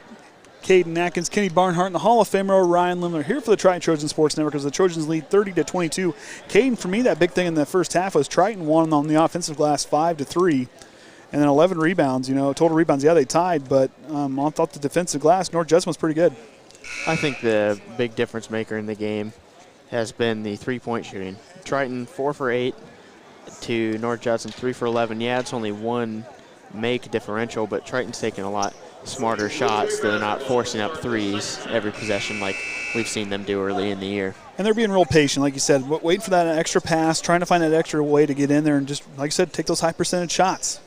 Kaden, Atkins, Kenny Barnhart, and the Hall of Famer Orion Lemler here for the Triton Trojan Sports Network as the Trojans lead 30-22. Kaden, for me, that big thing in the first half was Triton won on the offensive glass 5-3, and then 11 rebounds. You know, total rebounds, yeah, they tied, but I thought the defensive glass, North Judson was pretty good. I think the big difference maker in the game has been the three-point shooting. Triton 4 for 8 to North Judson 3 for 11. Yeah, it's only one make differential, but Triton's taking a lot smarter shots. They're not forcing up threes every possession like we've seen them do early in the year. And they're being real patient, like you said, waiting for that extra pass, trying to find that extra way to get in there and just, like you said, take those high percentage shots.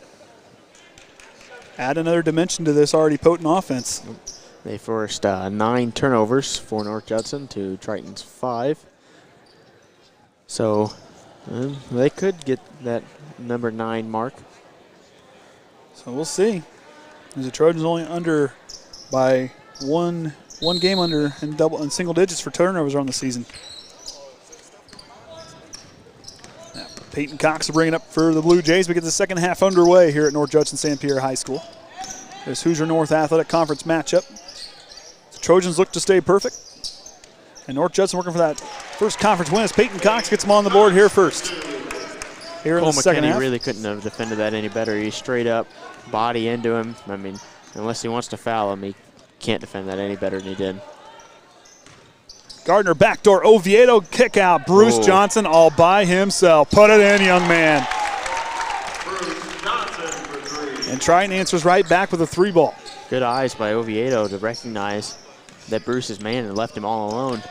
Add another dimension to this already potent offense. They forced 9 turnovers for North Judson to Triton's 5. So they could get that number 9 mark. So we'll see. The Trojans only under by one game under in single digits for turnovers on the season. Now, Peyton Cox will bring it up for the Blue Jays. We get the second half underway here at North Judson St. Pierre High School. This Hoosier North Athletic Conference matchup. The Trojans look to stay perfect. And North Judson working for that first conference win as Peyton Cox gets them on the board here first. Here in the second half. McKinney really couldn't have defended that any better. He straight up body into him. I mean, unless he wants to foul him, he can't defend that any better than he did. Gardner backdoor Oviedo kick out. Bruce Johnson all by himself. Put it in, young man. Bruce Johnson for 3. And Triton answers right back with a 3-ball. Good eyes by Oviedo to recognize that Bruce's man and left him all alone.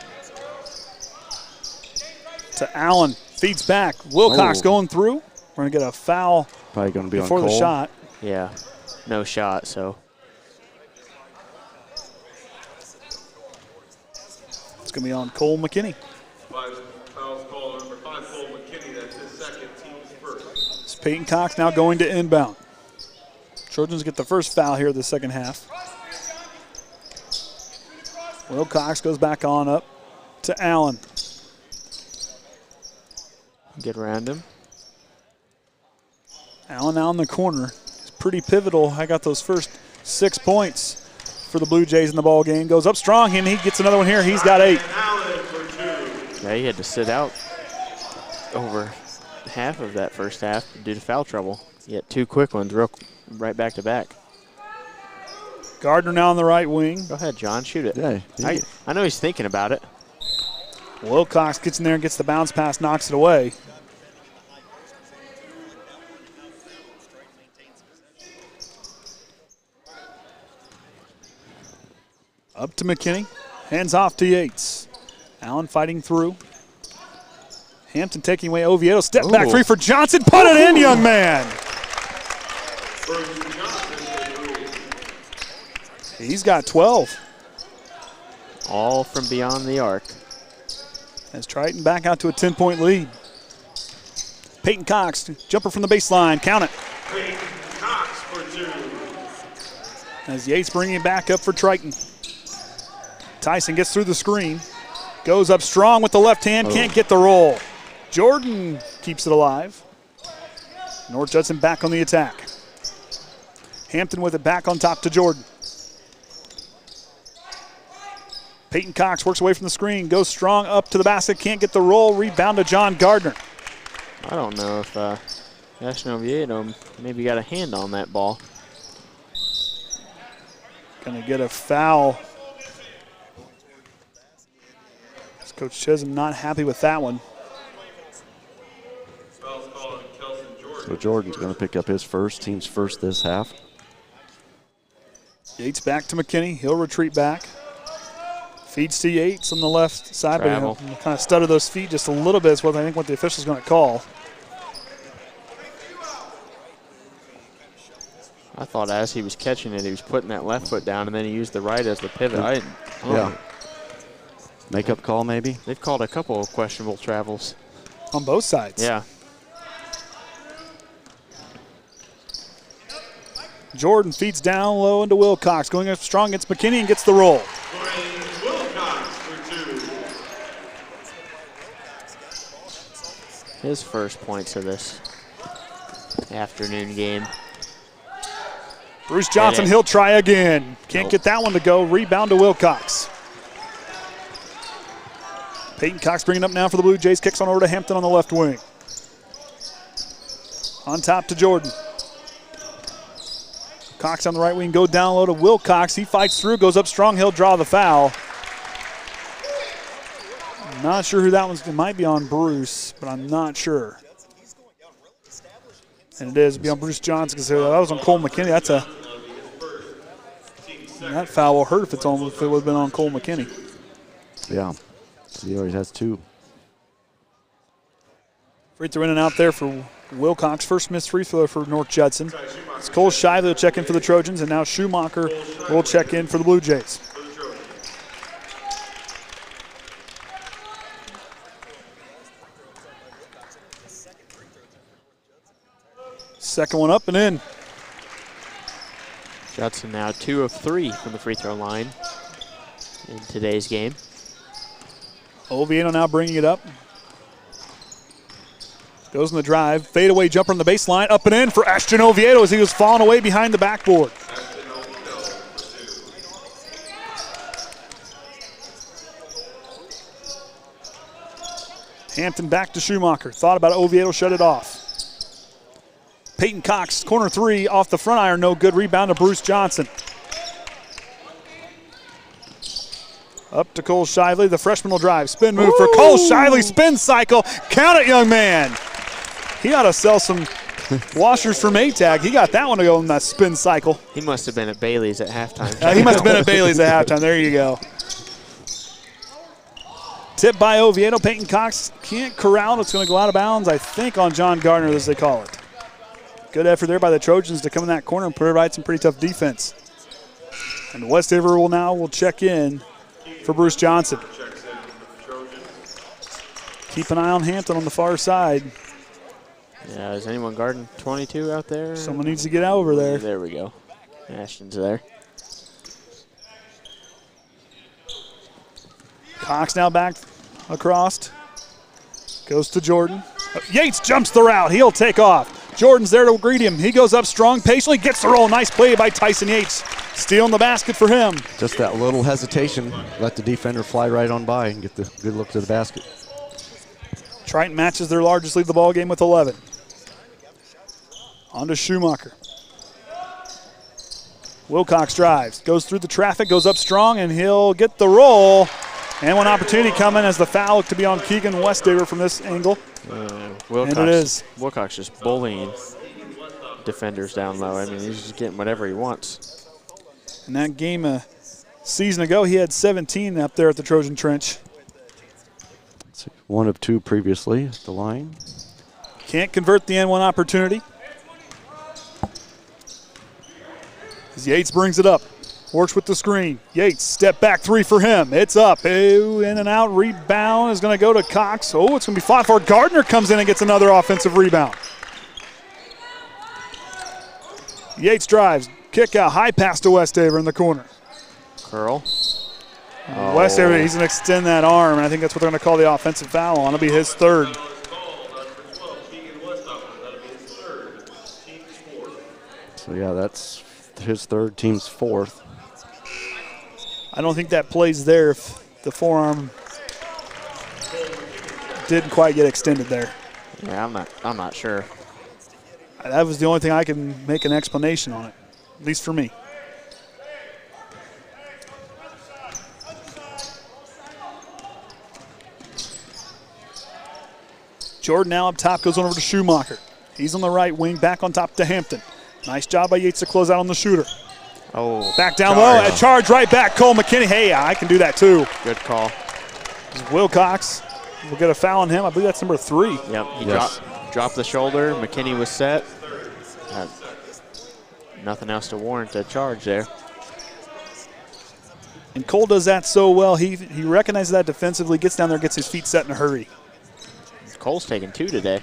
To Allen, feeds back. Wilcox going through. We're going to get a foul Probably going to be before on the Cole. shot. Yeah, no shot, so. It's going to be on Cole McKinney. 5 fouls called. Number 5, Cole McKinney. That's his second, team's first. It's Peyton Cox now going to inbound. Trojans get the first foul here of the second half. Wilcox goes back on up to Allen. Get around him. Allen now in the corner. It's pretty pivotal. I got those first 6 points for the Blue Jays in the ball game. Goes up strong, and he gets another one here. He's got 8. Allen for 2. Yeah, he had to sit out over half of that first half due to foul trouble. He had 2 quick ones right back to back. Gardner now on the right wing. Go ahead, John, shoot it. Yeah, I know he's thinking about it. Wilcox gets in there and gets the bounce pass, knocks it away. Up to McKinney. Hands off to Yates. Allen fighting through. Hampton taking away Oviedo. Step back 3 for Johnson. Put it in, young man. He's got 12. All from beyond the arc. As Triton back out to a 10-point lead. Peyton Cox, jumper from the baseline. Count it. Peyton Cox for 2. As Yates bringing it back up for Triton. Tyson gets through the screen. Goes up strong with the left hand. Can't get the roll. Jordan keeps it alive. North Judson back on the attack. Hampton with it back on top to Jordan. Peyton Cox works away from the screen. Goes strong up to the basket. Can't get the roll. Rebound to John Gardner. I don't know if Ashton Oviedo maybe got a hand on that ball. Going to get a foul. Coach Chisholm not happy with that one. So Jordan's going to pick up his first, team's first this half. Yates back to McKinney. He'll retreat back. Feeds to Yates on the left side, Travel. but he'll kind of stutter those feet just a little bit is what I think what the official's going to call. I thought as he was catching it, he was putting that left foot down, and then he used the right as the pivot. Yeah. Makeup call, maybe? They've called a couple of questionable travels. On both sides. Yeah. Jordan feeds down low into Wilcox. Going up strong against McKinney and gets the roll. Wilcox for 2. His first points of this afternoon game. Bruce Johnson, he'll try again. Can't get that one to go. Rebound to Wilcox. Peyton Cox bringing up now for the Blue Jays. Kicks on over to Hampton on the left wing. On top to Jordan. Cox on the right wing, go down low to Wilcox. He fights through, goes up strong. He'll draw the foul. Not sure who that one's. It might be on Bruce, but I'm not sure. And it is. It'll be on Bruce Johnson because that was on Cole McKinney. That foul will hurt if it would have been on Cole McKinney. Yeah. He always has 2. Free throw in and out there for Wilcox. First missed free throw for North Judson. It's Cole Shively will check in for the Trojans, and now Schumacher will check in for the Blue Jays. Second one up and in. Judson now 2 of 3 from the free throw line in today's game. Oviedo now bringing it up. Goes in the drive. Fadeaway jumper on the baseline. Up and in for Ashton Oviedo as he was falling away behind the backboard. Hampton back to Schumacher. Thought about Oviedo, shut it off. Peyton Cox, corner 3 off the front iron. No good. Rebound to Bruce Johnson. Up to Cole Shively. The freshman will drive. Spin move for Cole Shively. Spin cycle. Count it, young man. He ought to sell some washers from ATAG. He got that one to go in that spin cycle. He must have been at Bailey's at halftime. He must have been at Bailey's at halftime. There you go. Tip by Oviedo. Peyton Cox can't corral. It's going to go out of bounds, I think, on John Gardner, as they call it. Good effort there by the Trojans to come in that corner and provide some pretty tough defense. And Westafer will check in for Bruce Johnson. Keep an eye on Hampton on the far side. Yeah, is anyone guarding 22 out there? Someone needs to get out over there. There we go. Ashton's there. Cox now back across. Goes to Jordan. Yates jumps the route. He'll take off. Jordan's there to greet him. He goes up strong, patiently gets the roll. Nice play by Tyson Yates. Stealing the basket for him. Just that little hesitation. Let the defender fly right on by and get the good look to the basket. Triton matches their largest lead of the ball game with 11. On to Schumacher. Wilcox drives, goes through the traffic, goes up strong, and he'll get the roll. And one opportunity coming as the foul to be on Keegan Westafer from this angle. Wilcox, and it is. Wilcox just bullying defenders down low. I mean, he's just getting whatever he wants. In that game a season ago, he had 17 up there at the Trojan Trench. 1 of 2 previously at the line. Can't convert the N1 opportunity. As Yates brings it up. Works with the screen. Yates, step back 3 for him. It's up. Oh, in and out. Rebound is going to go to Cox. Oh, it's going to be fought for. Gardner comes in and gets another offensive rebound. Yates drives. Kick out. High pass to Westafer in the corner. Curl. Westafer, he's going to extend that arm, and I think that's what they're going to call the offensive foul on. It'll be his third. So, yeah, that's his third, team's fourth. I don't think that plays there if the forearm didn't quite get extended there. Yeah, I'm not sure. That was the only thing I can make an explanation on it, at least for me. Jordan now up top, goes on over to Schumacher. He's on the right wing, back on top to Hampton. Nice job by Yates to close out on the shooter. Oh, back down low, and charge right back. Cole McKinney. Hey, I can do that too. Good call. Wilcox will get a foul on him. I believe that's number 3. Yep, he dropped the shoulder. McKinney was set. Nothing else to warrant a charge there. And Cole does that so well. He recognizes that defensively, gets down there, gets his feet set in a hurry. Cole's taking 2 today.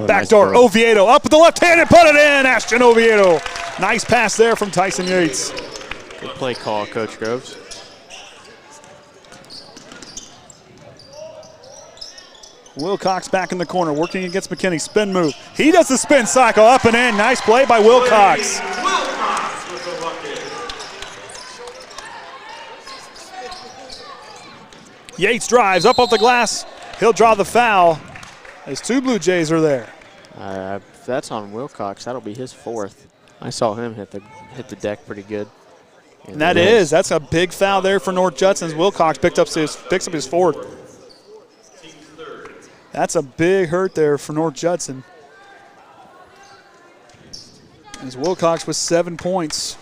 Backdoor, nice Oviedo up with the left hand and put it in. Ashton Oviedo. Nice pass there from Tyson Yates. Good play call, Coach Groves. Wilcox back in the corner, working against McKinney. Spin move. He does the spin cycle up and in. Nice play by Wilcox. Yates drives up off the glass. He'll draw the foul as 2 Blue Jays are there. If that's on Wilcox, that'll be his 4th. I saw him hit the deck pretty good. And that's a big foul there for North Judson. Wilcox picks up his 4th. That's a big hurt there for North Judson. As Wilcox with 7 points.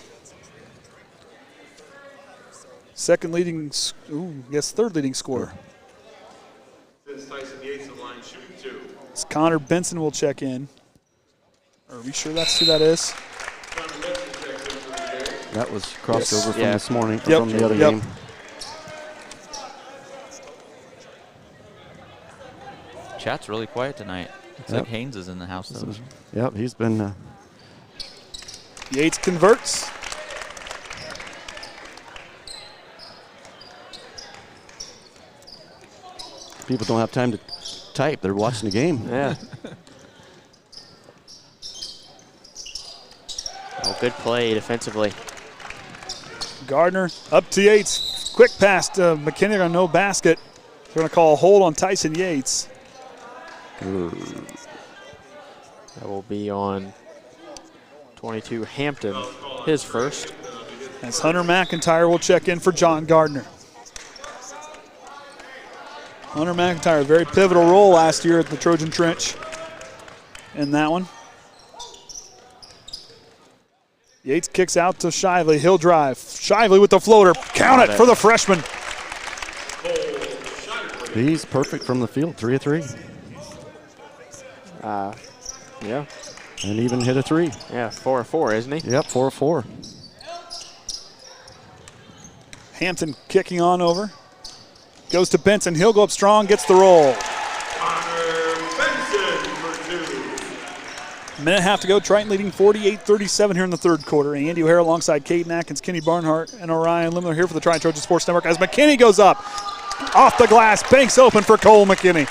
Third leading scorer. Tyson Yates in line shooting 2. It's Connor Benson will check in. Are we sure that's who that is? That was crossover from this morning, Yep. from the other game. Chat's really quiet tonight. Looks like Haynes is in the house, though. Yep, he's been. Yates converts. People don't have time to type. They're watching the game. Yeah. Oh, good play defensively. Gardner up to Yates. Quick pass to McKinney on no basket. They're going to call a hold on Tyson Yates. That will be on 22 Hampton, his first. As Hunter McIntyre will check in for John Gardner. Hunter McIntyre, a very pivotal role last year at the Trojan Trench in that one. Yates kicks out to Shively. He'll drive. Shively with the floater. Count it for the freshman. He's perfect from the field, 3 of 3. Yeah. And even hit a 3. Yeah, 4 of 4, isn't he? Yep, 4 of 4. Hampton kicking on over. Goes to Benson. He'll go up strong, gets the roll. Minute and a half to go. Triton leading 48-37 here in the third quarter. Andy O'Hara alongside Kaden, Atkins, Kenny Barnhart, and Orion Lemler here for the Triton Trojan Sports Network as McKinney goes up. Off the glass. Banks open for Cole McKinney.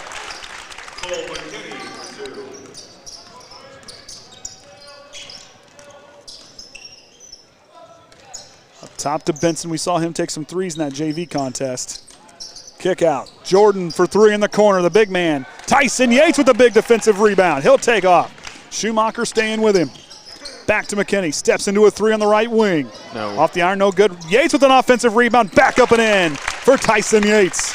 Up top to Benson. We saw him take some threes in that JV contest. Kick out. Jordan for 3 in the corner. The big man. Tyson Yates with a big defensive rebound. He'll take off. Schumacher staying with him. Back to McKinney. Steps into a 3 on the right wing. No. Off the iron, no good. Yates with an offensive rebound. Back up and in for Tyson Yates.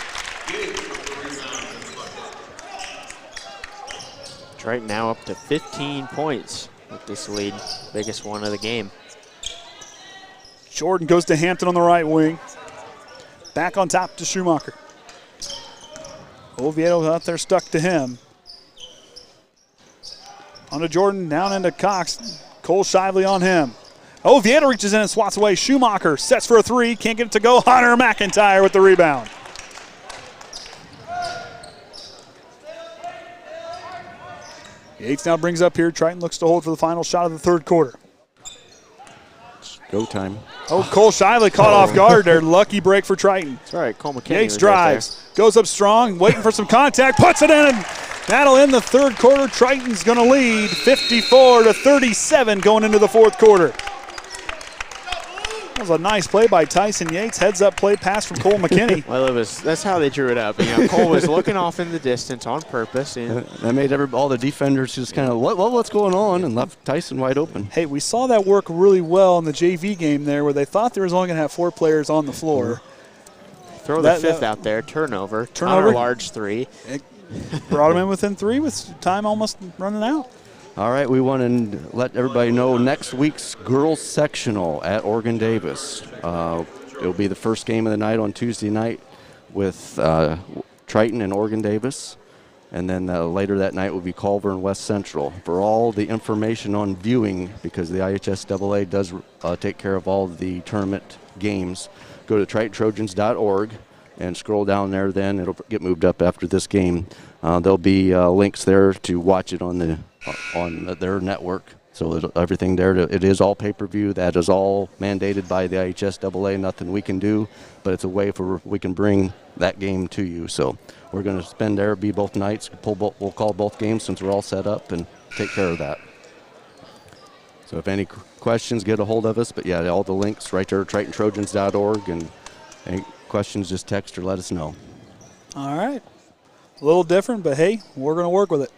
Triton now up to 15 points with this lead. Biggest one of the game. Jordan goes to Hampton on the right wing. Back on top to Schumacher. Oviedo out there stuck to him. On to Jordan, down into Cox. Cole Shively on him. Oviedo reaches in and swats away. Schumacher sets for a 3, can't get it to go. Hunter McIntyre with the rebound. Yates now brings up here. Triton looks to hold for the final shot of the third quarter. Go time. Oh, Cole Shively caught off guard there. Lucky break for Triton. That's right, Cole McKinney. Yates was drives, goes up strong, waiting for some contact, puts it in, and that'll end the third quarter. Triton's going to lead 54-37 going into the fourth quarter. That was a nice play by Tyson Yates. Heads up play pass from Cole McKinney. Well, that's how they drew it up. You know, Cole was looking off in the distance on purpose. And That made all the defenders just kind of, what's going on, and left Tyson wide open. Hey, we saw that work really well in the JV game there where they thought there was only going to have 4 players on the floor. throw the fifth out there, turnover. Connor, large 3. It brought him in within 3 with time almost running out. All right, we want to let everybody know next week's girls sectional at Oregon Davis. It'll be the first game of the night on Tuesday night with Triton and Oregon Davis. And then later that night will be Culver and West Central. For all the information on viewing, because the IHSAA does take care of all the tournament games, go to TritonTrojans.org and scroll down there. Then it'll get moved up after this game. There'll be links there to watch it on their network. So everything there, it is all pay-per-view. That is all mandated by the IHSAA. Nothing we can do, but it's a way we can bring that game to you. So we're going to spend there, be both nights. We'll call both games since we're all set up and take care of that. So if any questions, get a hold of us. But yeah, all the links right there, TritonTrojans.org. And any questions, just text or let us know. All right. A little different, but hey, we're going to work with it.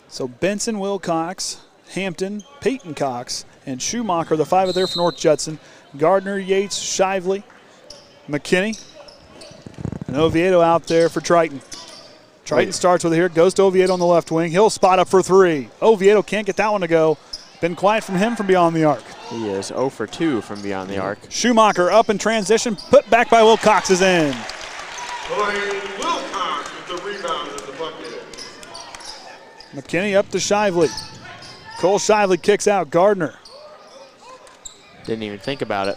So Benson, Wilcox, Hampton, Peyton Cox, and Schumacher, the 5 are there for North Judson. Gardner, Yates, Shively, McKinney, and Oviedo out there for Triton. Triton starts with it here, goes to Oviedo on the left wing. He'll spot up for 3. Oviedo can't get that one to go. Been quiet from him from beyond the arc. He is 0 for 2 from beyond the arc. Schumacher up in transition, put back by Wilcox is in. Wilcox with the rebound at the bucket. McKinney up to Shively. Cole Shively kicks out. Gardner. Didn't even think about it.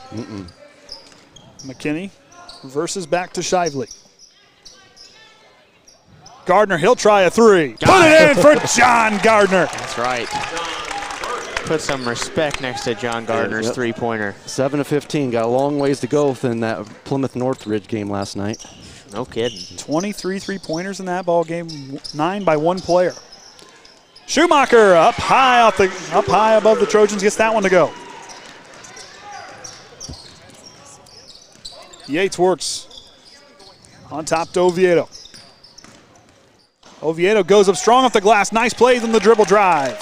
McKinney reverses back to Shively. Gardner, he'll try a 3. Put it in for John Gardner. That's right. Put some respect next to John Gardner's three-pointer. 7 of 15. Got a long ways to go than that Plymouth Northridge game last night. No kidding. 23 3-pointers in that ball game, 9 by 1 player. Schumacher up high above the Trojans, gets that one to go. Yates works on top to Oviedo. Oviedo goes up strong off the glass. Nice plays on the dribble drive.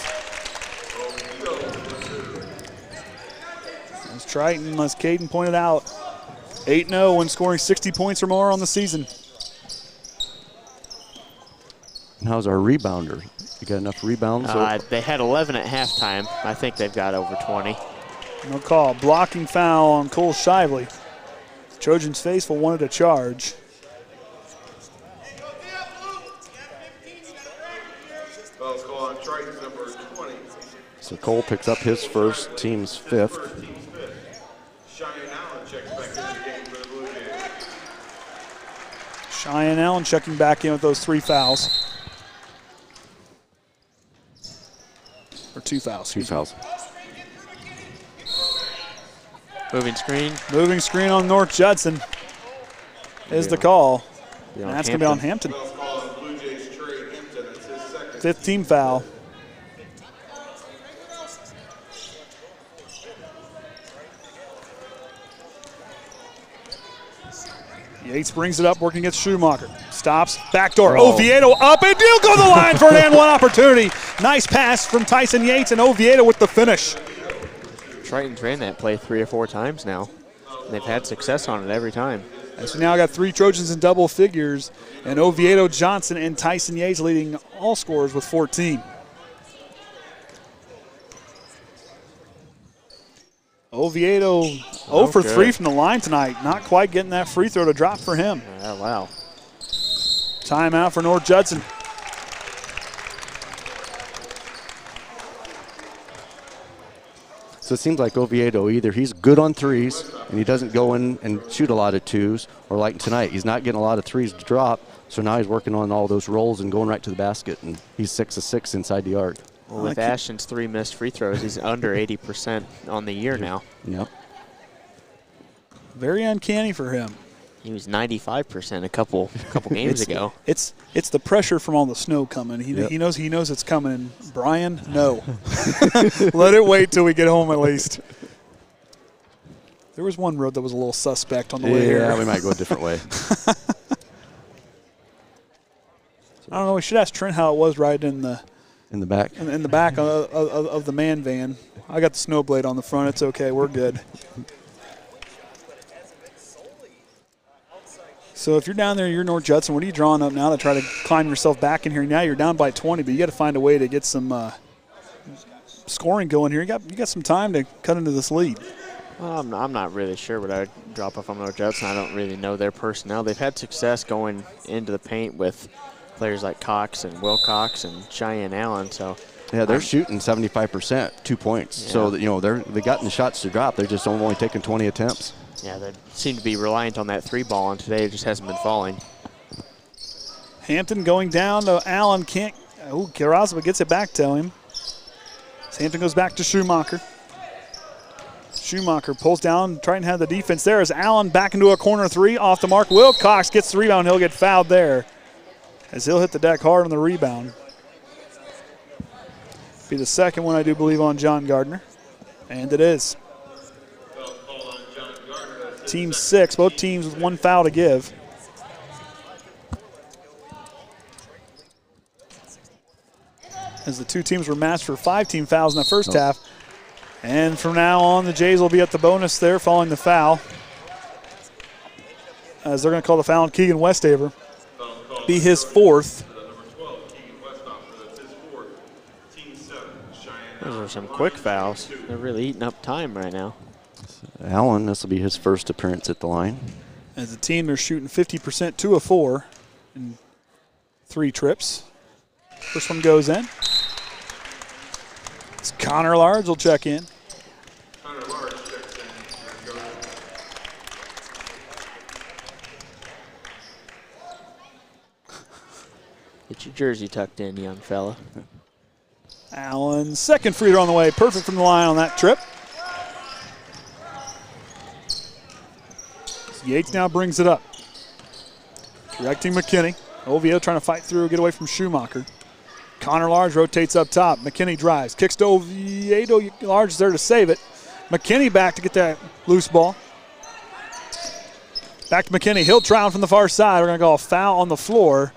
As Triton, as Kaden pointed out, 8-0 when scoring 60 points or more on the season. And how's our rebounder? You got enough rebounds? They had 11 at halftime. I think they've got over 20. No call. Blocking foul on Cole Shively. Trojans faithful wanted a charge. Foul's called on Triton's number 20. So Cole picks up his first, team's 5th. Cheyenne Allen checks back into the game for the Blue Jays. Cheyenne Allen checking back in with those 3 fouls. Or 2 fouls. 2 fouls. Moving screen. Moving screen on North Judson is the call. Be And on that's going to be on Hampton. Foul's called on Blue Jays Trey Hampton. It's his second. 5th team foul. Yates brings it up, working against Schumacher. Stops, backdoor. Oviedo up, and he'll go to the line for an and 1 opportunity. Nice pass from Tyson Yates, and Oviedo with the finish. Triton's ran that play 3 or 4 times now. And they've had success on it every time. And so now I got 3 Trojans in double figures, and Oviedo, Johnson, and Tyson Yates leading all scorers with 14. Oviedo 0 for 3 from the line tonight. Not quite getting that free throw to drop for him. Oh, wow. Timeout for North Judson. So it seems like Oviedo, either he's good on 3s and he doesn't go in and shoot a lot of 2s, or like tonight, he's not getting a lot of 3s to drop, so now he's working on all those rolls and going right to the basket, and he's 6 of 6 inside the arc. Well, with Ashton's 3 missed free throws, he's under 80% on the year now. Yep. Very uncanny for him. He was 95% a couple games ago. It's the pressure from all the snow coming. He knows it's coming. And Brian, no. Let it wait till we get home at least. There was one road that was a little suspect on the way here. Yeah, we might go a different way. I don't know. We should ask Trent how it was riding in the back. In the back of the man van. I got the snow blade on the front. It's okay. We're good. So if you're down there, you're North Judson, what are you drawing up now to try to climb yourself back in here? Now you're down by 20, but you got to find a way to get some scoring going here. You got some time to cut into this lead. Well, I'm not really sure what I'd drop off on North Judson. I don't really know their personnel. They've had success going into the paint with players like Cox and Wilcox and Cheyenne Allen. So yeah, they're shooting 75%, 2 points. Yeah. So they got the shots to drop. They're just only taking 20 attempts. Yeah, they seem to be reliant on that 3 ball, and today it just hasn't been falling. Hampton going down to Allen. Carrasco gets it back to him. Hampton goes back to Schumacher. Schumacher pulls down, trying to have the defense there as Allen back into a corner 3 off the mark. Wilcox gets the rebound. He'll get fouled there as he'll hit the deck hard on the rebound. Be the second one, I do believe, on John Gardner. And it is. Team 6, both teams with 1 foul to give. as the two teams were matched for 5 team fouls in the first half. And from now on, the Jays will be at the bonus there following the foul, as they're going to call the foul on Keegan Westafer. Be his 4th. Those are some quick fouls. They're really eating up time right now. Allen, this will be his first appearance at the line. As a team, they're shooting 50%, 2 of 4 in 3 trips. First one goes in. It's Connor Large will check in. Connor Large checks in. Get your jersey tucked in, young fella. Allen, second free throw on the way. Perfect from the line on that trip. Yates now brings it up. Directing McKinney. Oviedo trying to fight through, get away from Schumacher. Connor Large rotates up top. McKinney drives. Kicks to Oviedo. Large is there to save it. McKinney back to get that loose ball. Back to McKinney. He'll try on from the far side. We're going to call a foul on the floor.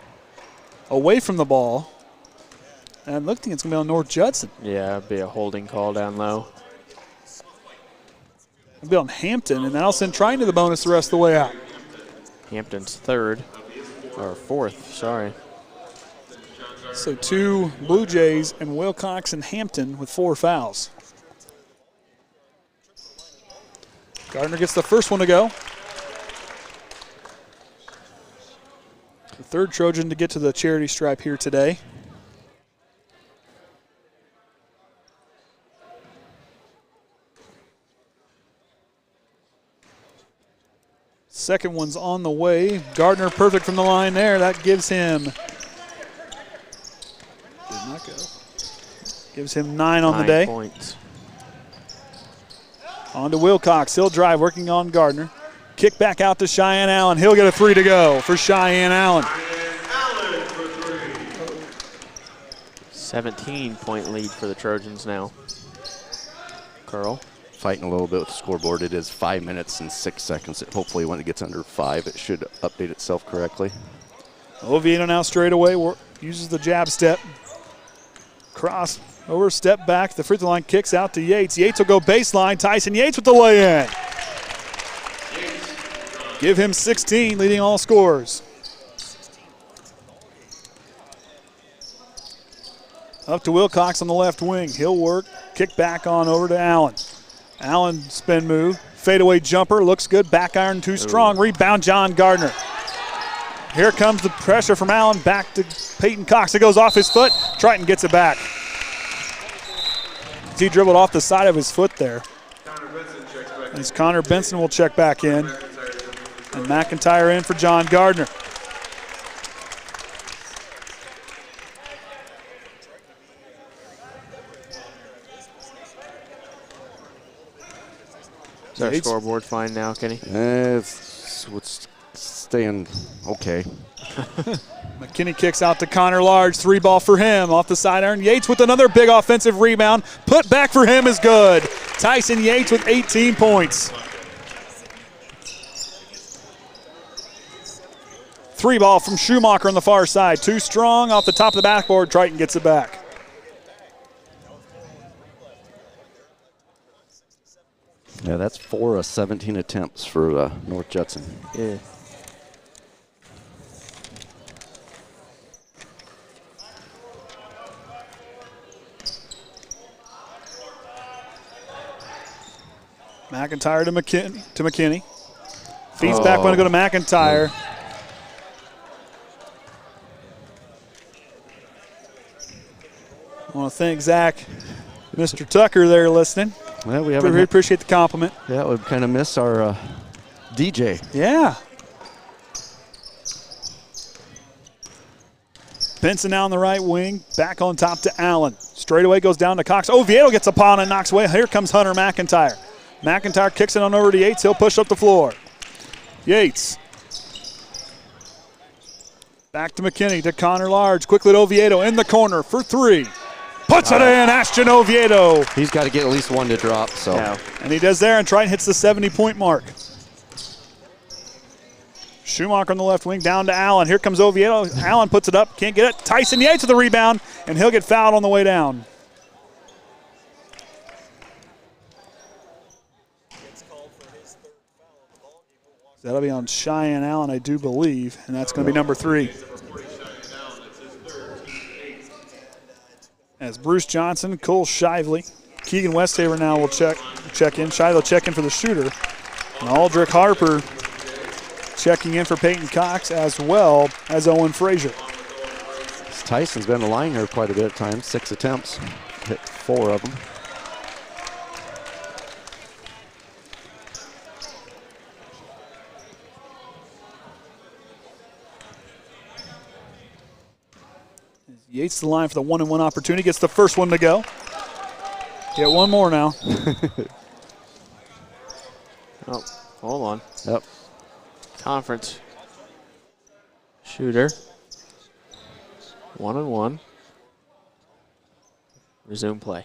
Away from the ball. And looking, it's going to be on North Judson. Yeah, it'd be a holding call down low. It'll be on Hampton, and that'll send Triton to the bonus the rest of the way out. Hampton's 3rd, or 4th, sorry. So 2 Blue Jays and Wilcox and Hampton with 4 fouls. Gardner gets the first one to go. The 3rd Trojan to get to the charity stripe here today. Second one's on the way. Gardner perfect from the line there. That gives him, did not go. Gives him 9 on the day. 9 points. On to Wilcox. He'll drive, working on Gardner. Kick back out to Cheyenne Allen. He'll get a 3 to go for Cheyenne Allen. 17-point lead for the Trojans now. Carl. Fighting a little bit with the scoreboard. It is 5 minutes and 6 seconds. Hopefully when it gets under 5, it should update itself correctly. Oviedo now straight away uses the jab step. Cross over, step back. The free throw line kicks out to Yates. Yates will go baseline. Tyson Yates with the lay-in. Give him 16, leading all scores. Up to Wilcox on the left wing. He'll work. Kick back on over to Allen. Allen spin move. Fadeaway jumper. Looks good. Back iron too strong. Rebound John Gardner. Here comes the pressure from Allen. Back to Peyton Cox. It goes off his foot. Triton gets it back. He dribbled off the side of his foot there. As Connor Benson will check back in. And McIntyre in for John Gardner. Is our scoreboard fine now, Kenny? It's staying okay. McKinney kicks out to Connor Large. 3 ball for him off the side iron. Yates with another big offensive rebound. Put back for him is good. Tyson Yates with 18 points. 3 ball from Schumacher on the far side. Too strong off the top of the backboard. Triton gets it back. Yeah, that's 4 of 17 attempts for North Judson. Yeah. McIntyre to McKinney. Feeds back when to go to McIntyre. I want to thank Zach, Mr. Tucker there listening. Well, we really appreciate the compliment. Yeah, we kind of miss our DJ. Yeah. Benson now on the right wing. Back on top to Allen. Straight away goes down to Cox. Oviedo gets a pawn and knocks away. Here comes Hunter McIntyre. McIntyre kicks it on over to Yates. He'll push up the floor. Yates. Back to McKinney to Connor Large. Quickly to Oviedo in the corner for 3. Puts it in, Ashton Oviedo. He's got to get at least 1 to drop. So, And he does there, and Triton hits the 70-point mark. Schumacher on the left wing, down to Allen. Here comes Oviedo. Allen puts it up, can't get it. Tyson Yates with the rebound, and he'll get fouled on the way down. That'll be on Cheyenne Allen, I do believe, and that's going to be number 3. As Bruce Johnson, Cole Shively, Keegan Westafer now will check in. Shively will check in for the shooter. And Aldrich Harper checking in for Peyton Cox as well as Owen Frazier. Tyson's been in the line here quite a bit of times, 6 attempts, hit 4 of them. Yates to the line for the 1-and-1 opportunity, gets the first one to go. Get one more now. Oh, hold on. Yep. Conference shooter. 1-and-1. Resume play.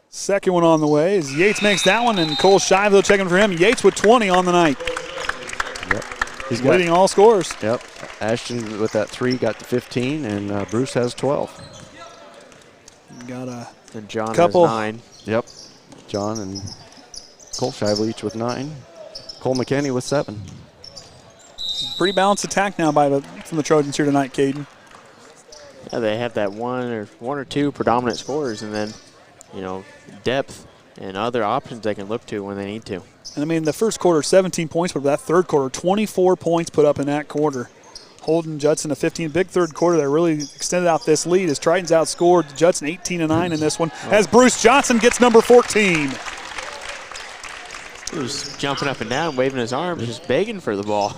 Second one on the way as Yates makes that one, and Cole Shively checking for him. Yates with 20 on the night. Yep. He's leading all scores. Yep. Ashton with that 3 got to 15, and Bruce has 12. Got a and John couple. has 9. Yep. John and Cole Shively each with 9. Cole McKinney with 7. Pretty balanced attack now from the Trojans here tonight, Kaden. Yeah, they have that one or two predominant scorers, and then, depth and other options they can look to when they need to. And I mean, the first quarter, 17 points, but that third quarter, 24 points put up in that quarter. Holding Judson to 15. Big third quarter that really extended out this lead as Triton's outscored Judson 18-9 in this one. As Bruce Johnson gets number 14. He was jumping up and down, waving his arms, just begging for the ball.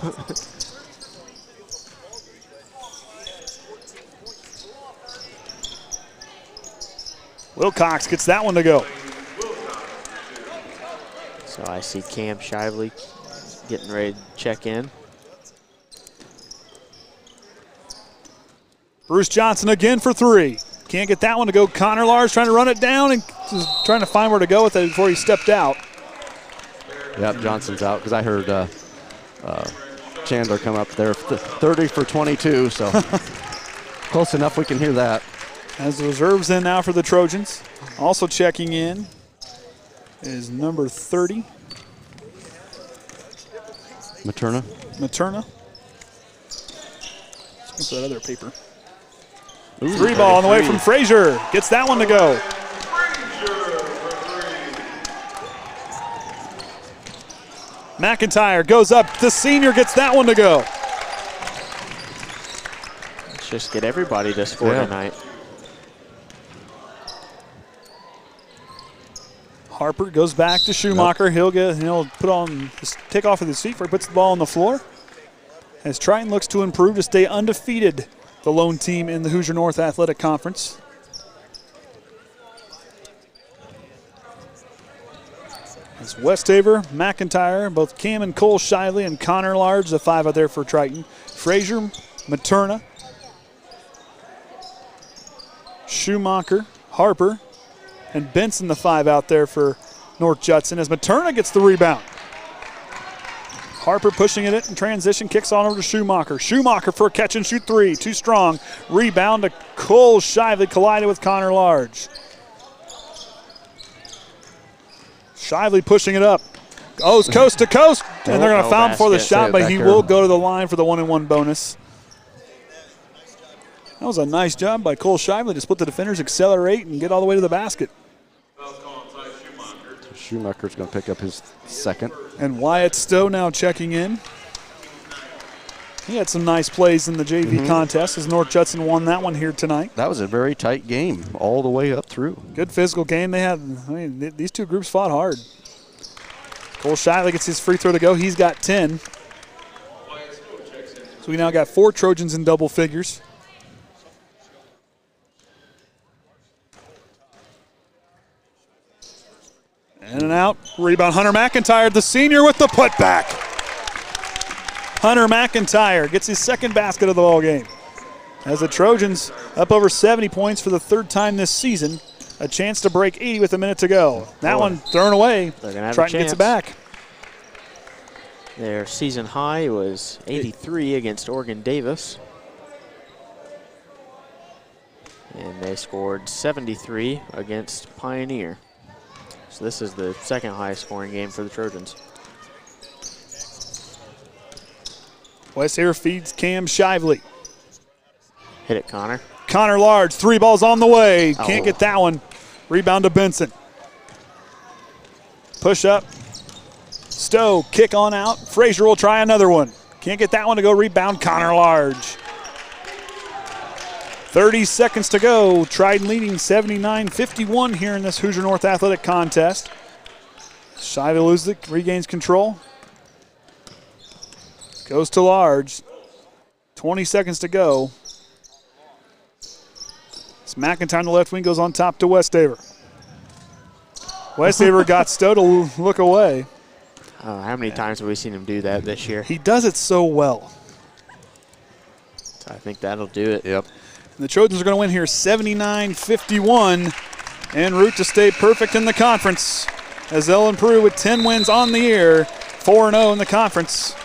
Wilcox gets that one to go. So I see Cam Shively getting ready to check in. Bruce Johnson again for 3. Can't get that one to go. Connor Lars trying to run it down and just trying to find where to go with it before he stepped out. Yep, Johnson's out because I heard Chandler come up there, 30 for 22, so close enough we can hear that. As the reserves in now for the Trojans. Also checking in is number 30. Materna. Let's get that other paper. 3 ball on the way from Frazier. Gets that one to go. McIntyre goes up. The senior gets that one to go. Let's just get everybody to score tonight. Harper goes back to Schumacher. He'll take off with his feet before he puts the ball on the floor. As Triton looks to improve to stay undefeated, the lone team in the Hoosier North Athletic Conference. As Westafer, McIntyre, both Cam and Cole Shively and Connor Large, the 5 out there for Triton. Frazier, Materna, Schumacher, Harper, and Benson, the 5 out there for North Judson, as Materna gets the rebound. Harper pushing it in transition, kicks on over to Schumacher. Schumacher for a catch and shoot 3, too strong. Rebound to Cole Shively, collided with Connor Large. Shively pushing it up. Goes coast to coast, and they're going to foul him before the shot, but he will go to the line for the 1-and-1 bonus. That was a nice job by Cole Shively to split the defenders, accelerate, and get all the way to the basket. Schumacher's going to pick up his 2nd. And Wyatt Stowe now checking in. He had some nice plays in the JV contest as North Judson won that one here tonight. That was a very tight game all the way up through. Good physical game they had. I mean, these two groups fought hard. Cole Shively gets his free throw to go. He's got 10. So we now got 4 Trojans in double figures. In and out. Rebound, Hunter McIntyre, the senior with the putback. Hunter McIntyre gets his 2nd basket of the ball game. As the Trojans up over 70 points for the 3rd time this season. A chance to break 80 with a minute to go. That one thrown away. They're gonna have Triton a gets it chance. back. Their season high was 83 against Oregon Davis. And they scored 73 against Pioneer. So this is the second highest scoring game for the Trojans. Westafer feeds Cam Shively. Hit it, Connor. Connor Large, 3 balls on the way. Can't get that one. Rebound to Benson. Push up. Stowe, kick on out. Frazier will try another one. Can't get that one to go. Rebound, Connor Large. 30 seconds to go. Triton leading 79-51 here in this Hoosier North Athletic contest. Shively loses it, regains control. Goes to Large. 20 seconds to go. It's McIntyre on the left wing, goes on top to Westafer. Westafer got Stowe to look away. How many times have we seen him do that this year? He does it so well. So I think that'll do it. Yep. And the Trojans are going to win here 79-51 en route to stay perfect in the conference as they'll improve with 10 wins on the year, 4-0 in the conference.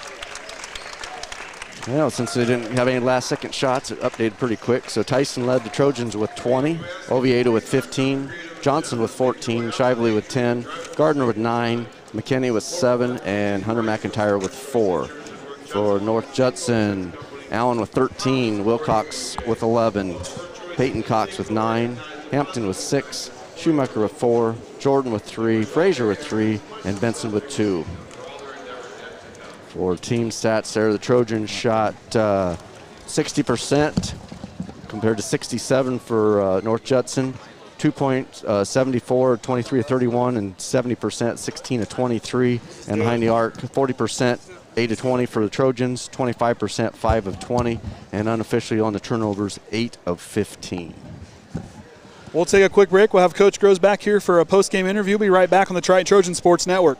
Well, since they didn't have any last-second shots, it updated pretty quick. So Tyson led the Trojans with 20, Oviedo with 15, Johnson with 14, Shively with 10, Gardner with 9, McKinney with 7, and Hunter McIntyre with 4. For North Judson, Allen with 13, Wilcox with 11, Peyton Cox with 9, Hampton with 6, Schumacher with 4, Jordan with 3, Frazier with 3, and Benson with 2. For team stats there, the Trojans shot 60% compared to 67 for North Judson. 2.74, 23 of 31, and 70%, 16 of 23. And behind the arc, 40%, 8 of 20 for the Trojans, 25%, 5 of 20, and unofficially on the turnovers, 8 of 15. We'll take a quick break. We'll have Coach Groves back here for a post-game interview. We'll be right back on the Triton Trojan Sports Network.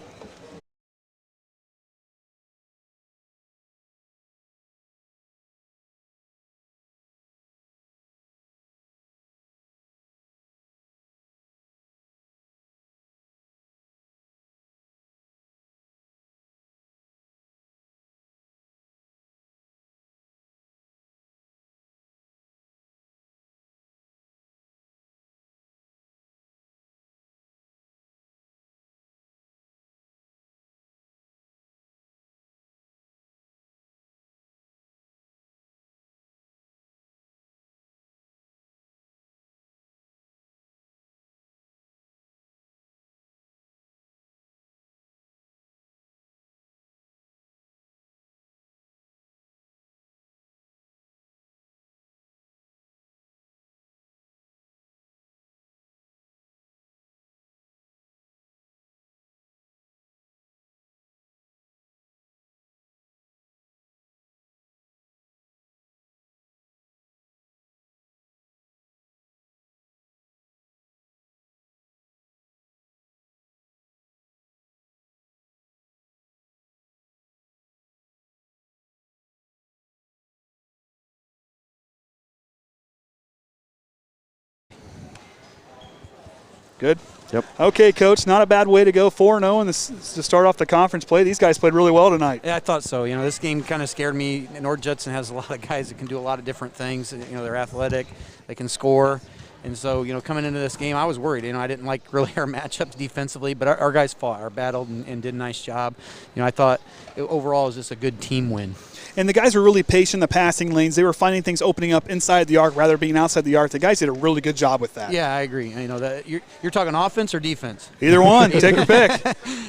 Good? Yep. Okay, Coach, not a bad way to go 4-0 to start off the conference play. These guys played really well tonight. Yeah, I thought so. You know, this game kind of scared me. North Judson has a lot of guys that can do a lot of different things. You know, they're athletic, they can score. And so, you know, coming into this game, I was worried. You know, I didn't like really our matchups defensively, but our guys fought, battled, and did a nice job. You know, I thought overall it was just a good team win. And the guys were really patient in the passing lanes. They were finding things opening up inside the arc rather than being outside the arc. The guys did a really good job with that. Yeah, I agree. You know, that you're talking offense or defense? Either one. Take your pick.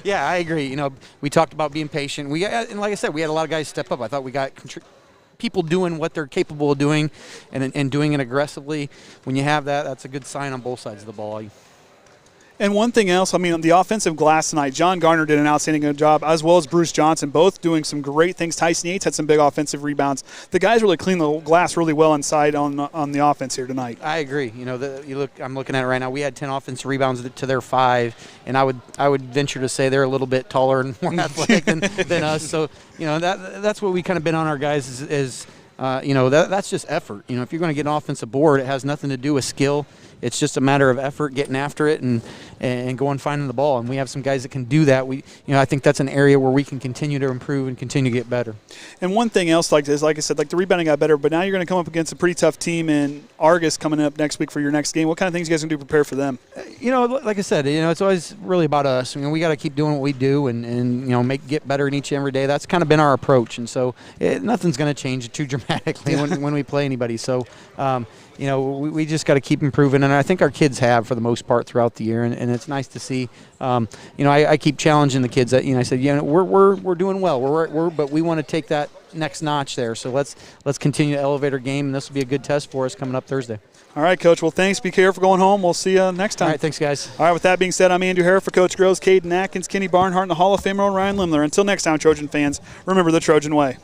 Yeah, I agree. You know, we talked about being patient. And like I said, we had a lot of guys step up. I thought we got people doing what they're capable of doing and doing it aggressively. When you have that, that's a good sign on both sides of the ball. And one thing else, I mean, on the offensive glass tonight, John Gardner did an outstanding job, as well as Bruce Johnson, both doing some great things. Tyson Yates had some big offensive rebounds. The guys really cleaned the glass really well inside on the offense here tonight. I agree. You know, I'm looking at it right now. We had 10 offensive rebounds to their 5, and I would venture to say they're a little bit taller and more athletic than us. So, you know, that's what we kind of been on our guys is you know, that's just effort. You know, if you're going to get an offensive board, it has nothing to do with skill. It's just a matter of effort, getting after it, and going finding the ball. And we have some guys that can do that. I think that's an area where we can continue to improve and continue to get better. And one thing else, like I said, the rebounding got better, but now you're going to come up against a pretty tough team in Argus coming up next week for your next game. What kind of things you guys going to do to prepare for them? Like I said, it's always really about us. We got to keep doing what we do and get better in each and every day. That's kind of been our approach, and so nothing's going to change too dramatically when we play anybody. So, we just got to keep improving, and I think our kids have for the most part throughout the year, and it's nice to see. I keep challenging the kids that I said, we're doing well, but we want to take that next notch there. So let's continue to elevate our game, and this will be a good test for us coming up Thursday. All right, Coach. Well, thanks. Be careful going home. We'll see you next time. All right, thanks, guys. All right, with that being said, I'm Andrew Harris for Coach Groves, Kaden Atkins, Kenny Barnhart, and the Hall of Famer Orion Lemler. Until next time, Trojan fans, remember the Trojan way.